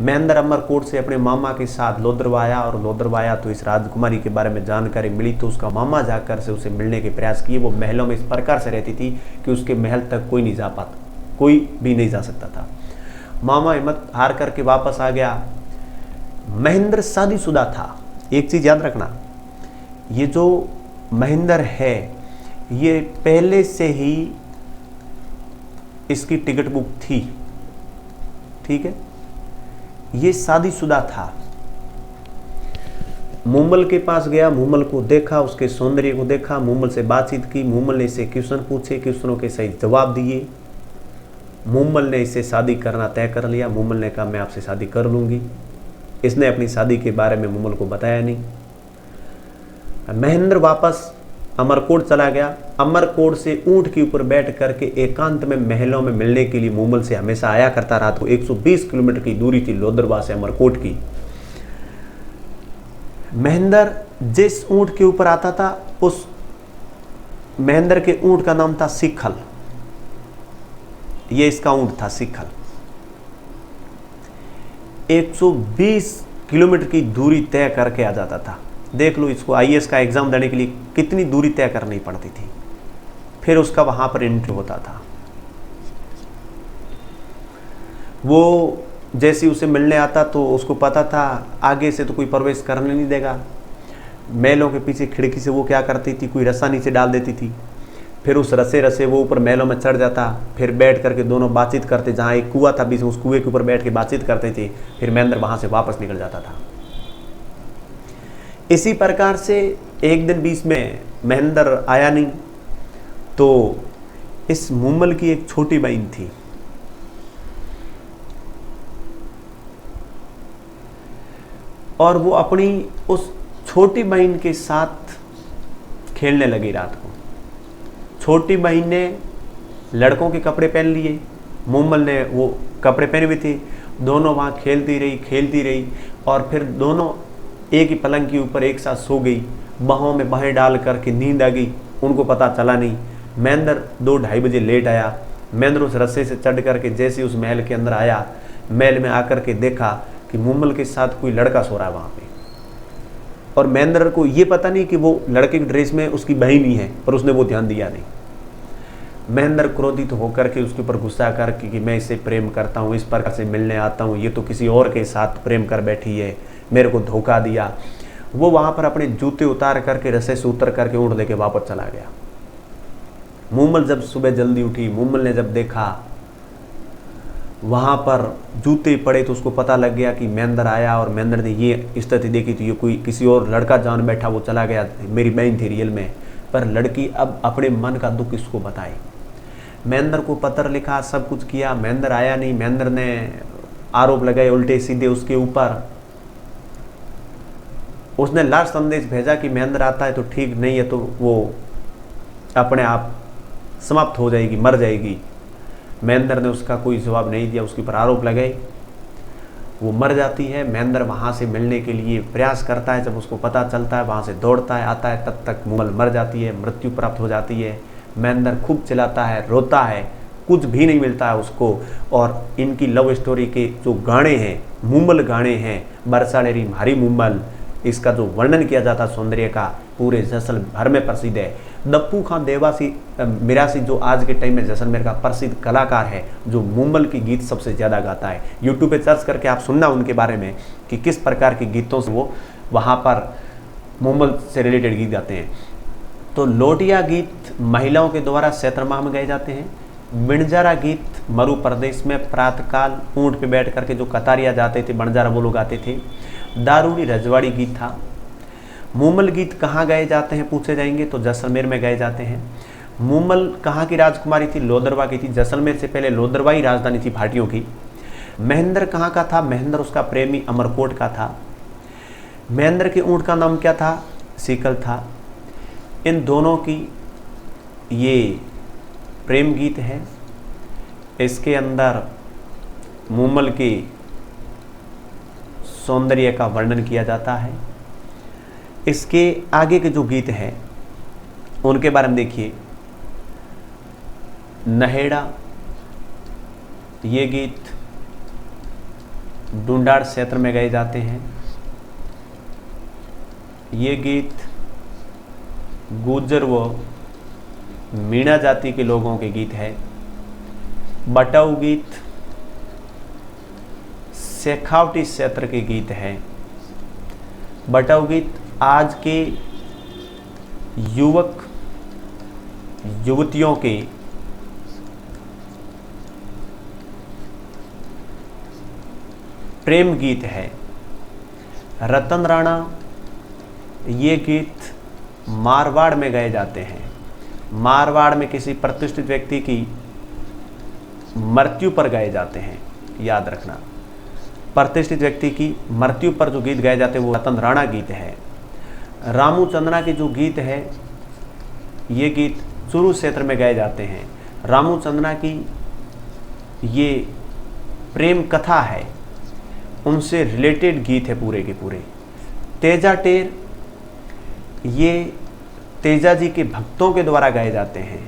महेंद्र अमरकोट से अपने मामा के साथ लोदरवा आया, और लोदरवा आया तो इस राजकुमारी के बारे में जानकारी मिली, तो उसका मामा जाकर से उसे मिलने के प्रयास किए। वो महलों में इस प्रकार से रहती थी कि उसके महल तक कोई नहीं जा पाता, कोई भी नहीं जा सकता था। मामा हिम्मत हार करके वापस आ गया। महेंद्र शादीशुदा था। एक चीज याद रखना, ये जो महेंद्र है ये पहले से ही इसकी टिकट बुक थी, ठीक है, ये शादीशुदा था। मूमल के पास गया, मूमल को देखा, उसके सौंदर्य को देखा, मूमल से बातचीत की, मूमल ने इसे क्वेश्चन पूछे, क्वेश्चनों के सही जवाब दिए। मूमल ने इसे शादी करना तय कर लिया। मूमल ने कहा मैं आपसे शादी कर लूंगी। इसने अपनी शादी के बारे में मूमल को बताया नहीं। महेंद्र वापस अमरकोट चला गया। अमरकोट से ऊंट के ऊपर बैठ करके एकांत में महलों में मिलने के लिए मूमल से हमेशा आया करता रहा। तो 120 किलोमीटर की दूरी थी लोदरवा से अमरकोट की। महेंद्र जिस ऊंट के ऊपर आता था उस महेंद्र के ऊंट का नाम था सिखल। ये इसका ऊंट था सिखल। 120 किलोमीटर की दूरी तय करके आ जाता था। देख लो, इसको आईएएस का एग्जाम देने के लिए कितनी दूरी तय करनी पड़ती थी, फिर उसका वहां पर इंटरव्यू होता था। वो जैसे उसे मिलने आता तो उसको पता था आगे से तो कोई प्रवेश करने नहीं देगा। महलों के पीछे खिड़की से वो क्या करती थी, कोई रस्सा नीचे डाल देती थी, फिर उस रस्से वो ऊपर महलों में चढ़ जाता, फिर बैठ करके दोनों बातचीत करते। जहाँ एक कुआं था बीच में, उस कुएं के ऊपर बैठ के बातचीत करते थे। फिर महेंद्र वहां से वापस निकल जाता था। इसी प्रकार से एक दिन बीच में महेंद्र आया नहीं, तो इस मूमल की एक छोटी बहन थी। और वो अपनी उस छोटी बहन के साथ खेलने लगी रात को। छोटी बहन ने लड़कों के कपड़े पहन लिए, मूमल ने वो कपड़े पहने हुए थे। दोनों वहाँ खेलती रही और फिर दोनों एक ही पलंग के ऊपर एक साथ सो गई। बाहों में बाहें डाल करके नींद आ गई, उनको पता चला नहीं। महेंद्र 2-2:30 बजे लेट आया। महेंद्र उस रस्से से चढ़ करके जैसे उस महल के अंदर आया, महल में आकर के देखा कि मूमल के साथ कोई लड़का सो रहा है वहाँ पे। और महेंद्र को ये पता नहीं कि वो लड़के की ड्रेस में उसकी बहन ही है, पर उसने वो ध्यान दिया नहीं। महेंद्र क्रोधित होकर के उसके ऊपर गुस्सा करके कि मैं इससे प्रेम करता हूँ, इस प्रकार से मिलने आता हूँ, ये तो किसी और के साथ प्रेम कर बैठी है, मेरे को धोखा दिया। वो वहाँ पर अपने जूते उतार करके रस्से से उतर करके ऊँट लेके वापस चला गया। मूमल जब सुबह जल्दी उठी, मूमल ने जब देखा वहाँ पर जूते पड़े तो उसको पता लग गया कि महेंद्र आया। और महेंद्र ने ये स्थिति देखी तो ये कोई किसी और लड़का जान बैठा, वो चला गया, मेरी बहन थी रियल में। पर लड़की अब अपने मन का दुख इसको बताए। महेंद्र को पत्र लिखा, सब कुछ किया, महेंद्र आया नहीं। महेंद्र ने आरोप लगाए उल्टे सीधे उसके ऊपर। उसने लास्ट संदेश भेजा कि महेंद्र आता है तो ठीक, नहीं है तो वो अपने आप समाप्त हो जाएगी, मर जाएगी। महेंद्र ने उसका कोई जवाब नहीं दिया, उसके ऊपर आरोप लगाए, वो मर जाती है। महेंद्र वहाँ से मिलने के लिए प्रयास करता है, जब उसको पता चलता है वहाँ से दौड़ता है, आता है, तब तक मूमल मर जाती है, मृत्यु प्राप्त हो जाती है। महेंद्र खूब चिल्लाता है, रोता है, कुछ भी नहीं मिलता है उसको। और इनकी लव स्टोरी के जो गाने हैं, मूमल गाने हैं, बरसाड़ेरी मारी मूमल, इसका जो वर्णन किया जाता सौंदर्य का पूरे जैसलमेर में प्रसिद्ध है। दप्पू खान देवासी मिरासी जो आज के टाइम में जैसलमेर का प्रसिद्ध कलाकार है, जो मूमल की गीत सबसे ज़्यादा गाता है। यूट्यूब पे सर्च करके आप सुनना उनके बारे में कि किस प्रकार के गीतों से वो वहाँ पर मूमल से रिलेटेड गीत गाते हैं। तो लोटिया गीत महिलाओं के द्वारा चैत्र माह में गाए जाते हैं। बंजारा गीत मरु प्रदेश में प्रातःकाल ऊंट पे बैठ करके जो कतारिया जाते थे, बंजारा वो लोग गाते थे। दारूड़ी रजवाड़ी गीत था। मूमल गीत कहाँ गाए जाते हैं पूछे जाएंगे तो जैसलमेर में गाए जाते हैं। मूमल कहाँ की राजकुमारी थी? लोदरवा की थी। जैसलमेर से पहले लोदरवा ही राजधानी थी भाटियों की। महेंद्र कहाँ का था? महेंद्र उसका प्रेमी अमरकोट का था। महेंद्र के ऊंट का नाम क्या था? सीकल था। इन दोनों की ये प्रेम गीत है। इसके अंदर मूमल के सौंदर्य का वर्णन किया जाता है। इसके आगे के जो गीत हैं उनके बारे में देखिए। नहेड़ा, ये गीत डूंडाड़ क्षेत्र में गाए जाते हैं। ये गीत गुर्जर व मीणा जाति के लोगों के गीत है। बटाऊ गीत शेखावटी क्षेत्र के गीत है। बटाऊ गीत आज के युवक युवतियों के प्रेम गीत है। रतन राणा, ये गीत मारवाड़ में गाए जाते हैं। मारवाड़ में किसी प्रतिष्ठित व्यक्ति की मृत्यु पर गाए जाते हैं, याद रखना। प्रतिष्ठित व्यक्ति की मृत्यु पर जो गीत गाए जाते हैं वो रतन राणा गीत है। रामू चंद्रा के जो गीत है ये गीत चूरू क्षेत्र में गाए जाते हैं। रामू चंद्रा की ये प्रेम कथा है, उनसे रिलेटेड गीत है पूरे के पूरे। तेजा टेर, ये तेजा जी के भक्तों के द्वारा गाए जाते हैं।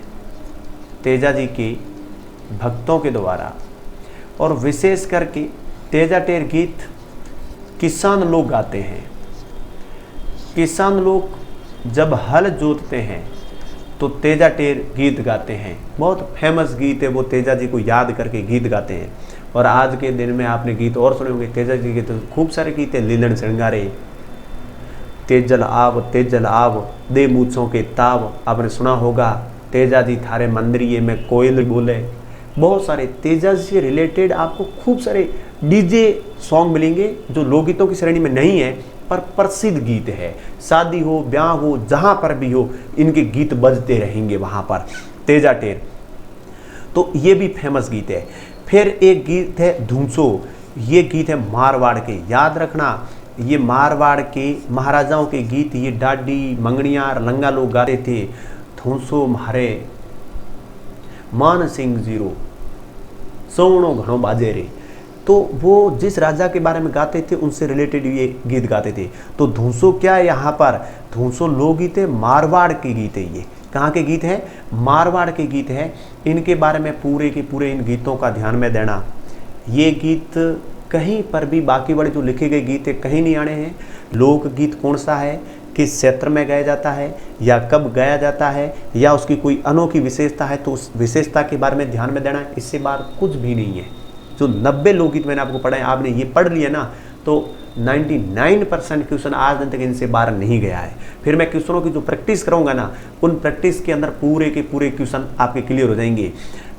तेजा जी के भक्तों के द्वारा। और विशेष करके तेजा टेर गीत किसान लोग गाते हैं। किसान लोग जब हल जोतते हैं तो तेजा टेर गीत गाते हैं। बहुत फेमस गीत है वो, तेजा जी को याद करके गीत गाते हैं। और आज के दिन में आपने गीत और सुने होंगे तेजा जी के, तो खूब सारे गीत हैं। लीलन श्रृंगारे, तेजल आव दे मूछों के ताव, आपने सुना होगा। तेजा जी थारे मंदिरिये में कोयल बोले। बहुत सारे तेजा जी से रिलेटेड आपको खूब सारे डीजे सॉन्ग मिलेंगे जो लोकगीतों की श्रेणी में नहीं है पर प्रसिद्ध गीत है। शादी हो, ब्याह हो, जहाँ पर भी हो इनके गीत बजते रहेंगे वहाँ पर। तेजा टेर, तो ये भी फेमस गीत है। फिर एक गीत है धूमसो, ये गीत है मारवाड़ के, याद रखना। ये मारवाड़ के महाराजाओं के गीत, ये डाडी, मंगनियार, लंगा लोग गाते थे। धूमसो म्हारे मान सिंह जीरो सोनो घणो बाजे रे, तो वो जिस राजा के बारे में गाते थे उनसे रिलेटेड ये गीत गाते थे। तो धूमसो क्या है यहाँ पर? धूमसो लोकगीत है, मारवाड़ के गीत है। ये कहाँ के गीत है? मारवाड़ के गीत है। इनके बारे में पूरे के पूरे इन गीतों का ध्यान में देना। ये गीत कहीं पर भी बाकी वाले जो लिखे गए गीत है कहीं नहीं आने हैं। लोकगीत कौन सा है, किस क्षेत्र में गाया जाता है या कब गाया जाता है या उसकी कोई अनोखी विशेषता है तो उस विशेषता के बारे में ध्यान में देना। इससे बाहर कुछ भी नहीं है। जो 90 लोकगीत मैंने आपको पढ़ाए, आपने ये पढ़ लिया ना, तो 99% क्वेश्चन आज दिन तक इनसे बाहर नहीं गया है। फिर मैं क्वेश्चनों की जो प्रैक्टिस कराऊंगा ना, उन प्रैक्टिस के अंदर पूरे के पूरे क्वेश्चन आपके क्लियर हो जाएंगे।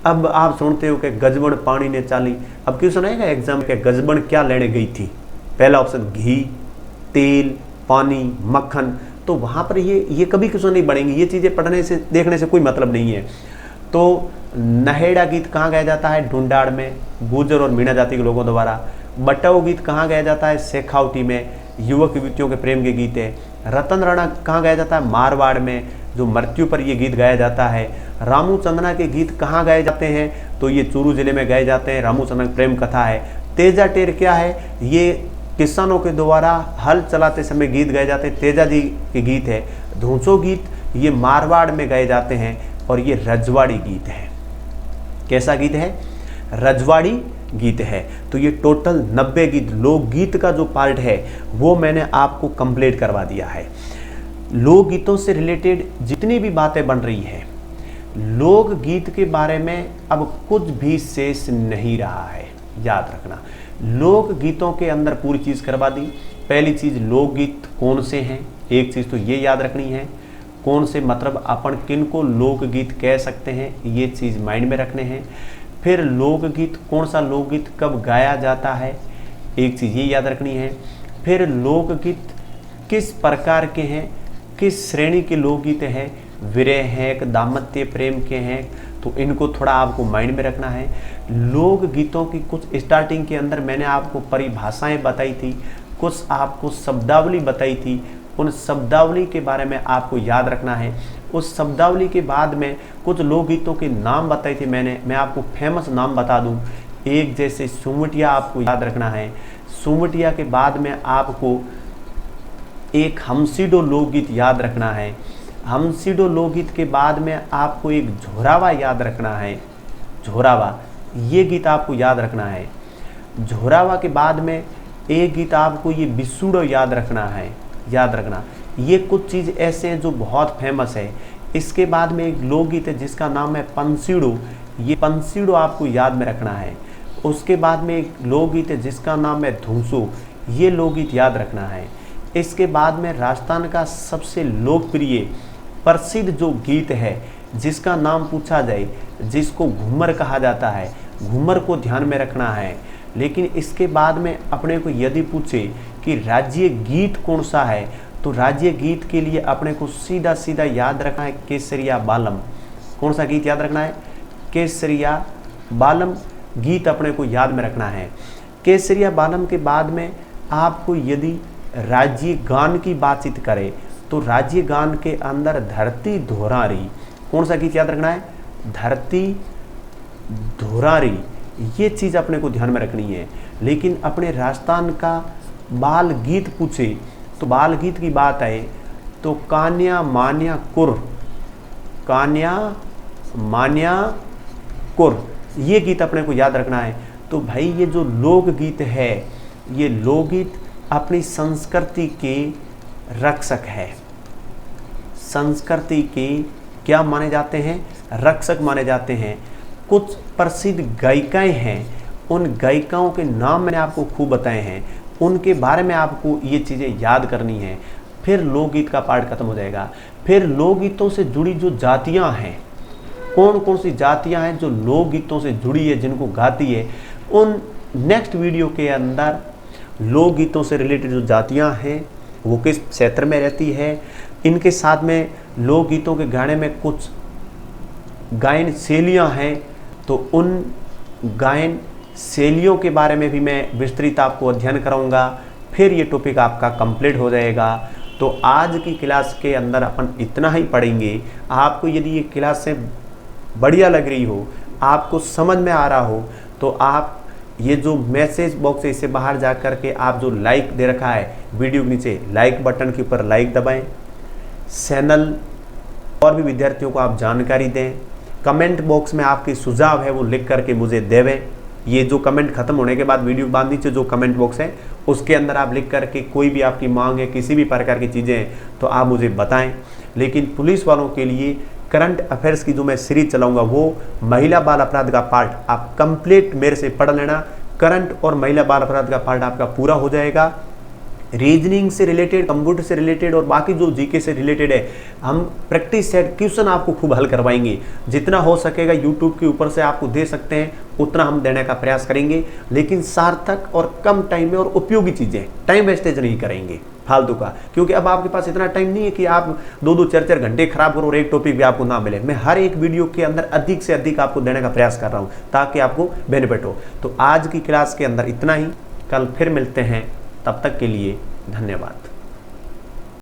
अब आप सुनते हो कि गजबन पानी ने चाली, अब क्वेश्चन आएगा एग्जाम के, गजबन क्या लेने गई थी? पहला ऑप्शन घी, तेल, पानी, मक्खन। तो वहाँ पर ये कभी क्वेश्चन नहीं बढ़ेंगे। ये चीज़ें पढ़ने से देखने से कोई मतलब नहीं है। तो नहेड़ा गीत कहाँ गाया जाता है? ढूंढाड़ में, गुर्जर और मीणा जाति के लोगों द्वारा। बटाऊ गीत कहाँ गाया जाता है? शेखावटी में, युवक युवतियों के प्रेम के गीत है। रतन राणा कहाँ गाया जाता है? मारवाड़ में, जो मृत्यु पर ये गीत गाया जाता है। रामू चंद्रा के गीत कहाँ गाए जाते हैं? तो ये चूरू जिले में गाए जाते हैं। रामू चंद्रा की प्रेम कथा है। तेजा टेर क्या है? ये किसानों के द्वारा हल चलाते समय गीत गाए जाते हैं, तेजा जी के गीत है। धूमसो गीत ये मारवाड़ में गाए जाते हैं और ये रजवाड़ी गीत है। कैसा गीत है? रजवाड़ी गीत है। तो ये टोटल 90 गीत, लोकगीत का जो पार्ट है वो मैंने आपको कंप्लीट करवा दिया है। लोकगीतों से रिलेटेड जितनी भी बातें बन रही हैं, लोकगीत के बारे में अब कुछ भी शेष नहीं रहा है, याद रखना। लोकगीतों के अंदर पूरी चीज़ करवा दी। पहली चीज़, लोकगीत कौन से हैं, एक चीज़ तो ये याद रखनी है, कौन से मतलब अपन किन को लोकगीत कह सकते हैं, ये चीज़ माइंड में रखने हैं। फिर लोकगीत, कौन सा लोकगीत कब गाया जाता है, एक चीज़ ये याद रखनी है। फिर लोकगीत किस प्रकार के हैं, किस श्रेणी के लोकगीत हैं, विरह हैं, दाम्पत्य प्रेम के हैं, तो इनको थोड़ा आपको माइंड में रखना है। लोकगीतों की कुछ स्टार्टिंग के अंदर मैंने आपको परिभाषाएं बताई थी, कुछ आपको शब्दावली बताई थी, उन शब्दावली के बारे में आपको याद रखना है। उस शब्दावली के बाद में कुछ लोकगीतों के नाम बताए थे मैं आपको फेमस नाम बता दूं। एक जैसे सुमटिया आपको याद रखना है। सुमटिया के बाद में आपको एक हमसीडो लोकगीत याद रखना है। हमसीडो लोकगीत के बाद में आपको एक झोरावा याद रखना है। झोरावा, ये गीत आपको याद रखना है। झोरावा के बाद में एक गीत आपको ये बिसुड़ो याद रखना है, याद रखना। ये कुछ चीज़ ऐसे हैं जो बहुत फेमस है। इसके बाद में एक लोकगीत है जिसका नाम है पंसीड़ो, ये पंसीड़ो आपको याद में रखना है। उसके बाद में एक लोकगीत है जिसका नाम है धूसो, ये लोकगीत याद रखना है। इसके बाद में राजस्थान का सबसे लोकप्रिय प्रसिद्ध जो गीत है जिसका नाम पूछा जाए, जिसको घूमर कहा जाता है, घूमर को ध्यान में रखना है। लेकिन इसके बाद में अपने को यदि पूछे कि राज्य गीत कौन सा है, तो राज्य गीत के लिए अपने को सीधा सीधा याद रखना है केसरिया बालम। कौन सा गीत याद रखना है? केसरिया बालम गीत अपने को याद में रखना है। केसरिया बालम के बाद में आपको यदि राज्य गान की बातचीत करें तो राज्य गान के अंदर धरती धोरारी, कौन सा गीत याद रखना है? धरती धोरारी, ये चीज़ अपने को ध्यान में रखनी है। लेकिन अपने राजस्थान का बाल गीत पूछे तो बाल गीत की बात आए तो कान्या मान्या कुर, कान्या मान्या कुर, ये गीत अपने को याद रखना है। तो भाई ये जो लोकगीत है, ये लोकगीत अपनी संस्कृति के रक्षक है। संस्कृति के क्या माने जाते हैं? रक्षक माने जाते हैं। कुछ प्रसिद्ध गायिकाएं हैं, उन गायिकाओं के नाम मैंने आपको खूब बताए हैं, उनके बारे में आपको ये चीज़ें याद करनी है। फिर लोकगीत का पार्ट खत्म हो जाएगा। फिर लोकगीतों से जुड़ी जो जातियां हैं, कौन कौन सी जातियां हैं जो लोकगीतों से जुड़ी है, जिनको गाती है, उन नेक्स्ट वीडियो के अंदर लोकगीतों से रिलेटेड जो जातियां हैं वो किस क्षेत्र में रहती है, इनके साथ में लोकगीतों के गाने में कुछ गायन शैलियाँ हैं, तो उन गायन शैलियों के बारे में भी मैं विस्तृत आपको अध्ययन कराऊंगा। फिर ये टॉपिक आपका कंप्लीट हो जाएगा। तो आज की क्लास के अंदर अपन इतना ही पढ़ेंगे। आपको यदि ये क्लास से बढ़िया लग रही हो, आपको समझ में आ रहा हो, तो आप ये जो मैसेज बॉक्स है इससे बाहर जा कर के आप जो लाइक दे रखा है वीडियो के नीचे, लाइक बटन के ऊपर लाइक दबाएं। चैनल और भी विद्यार्थियों को आप जानकारी दें। कमेंट बॉक्स में आपके सुझाव है वो लिख करके मुझे देवें। ये जो कमेंट खत्म होने के बाद वीडियो बाद नीचे जो कमेंट बॉक्स है उसके अंदर आप लिख करके कोई भी आपकी मांग है, किसी भी प्रकार की चीज़ें हैं तो आप मुझे बताएं। लेकिन पुलिस वालों के लिए करंट अफेयर्स की जो मैं सीरीज चलाऊंगा वो महिला बाल अपराध का पार्ट आप कंप्लीट मेरे से पढ़ लेना। करंट और महिला बाल अपराध का पार्ट आपका पूरा हो जाएगा। रीजनिंग से रिलेटेड, कंप्यूटर से रिलेटेड और बाकी जो जीके से रिलेटेड है, हम प्रैक्टिस सेट क्वेश्चन आपको खूब हल करवाएंगे। जितना हो सकेगा यूट्यूब के ऊपर से आपको दे सकते हैं उतना हम देने का प्रयास करेंगे, लेकिन सार्थक और कम टाइम में और उपयोगी चीज़ें, टाइम वेस्टेज नहीं करेंगे फालतू का। क्योंकि अब आपके पास इतना टाइम नहीं है कि आप 2-2 4-4 घंटे खराब करो और एक टॉपिक भी आपको ना मिले। मैं हर एक वीडियो के अंदर अधिक से अधिक आपको देने का प्रयास कर रहा हूँ ताकि आपको बेनिफिट हो। तो आज की क्लास के अंदर इतना ही, कल फिर मिलते हैं, तब तक के लिए धन्यवाद।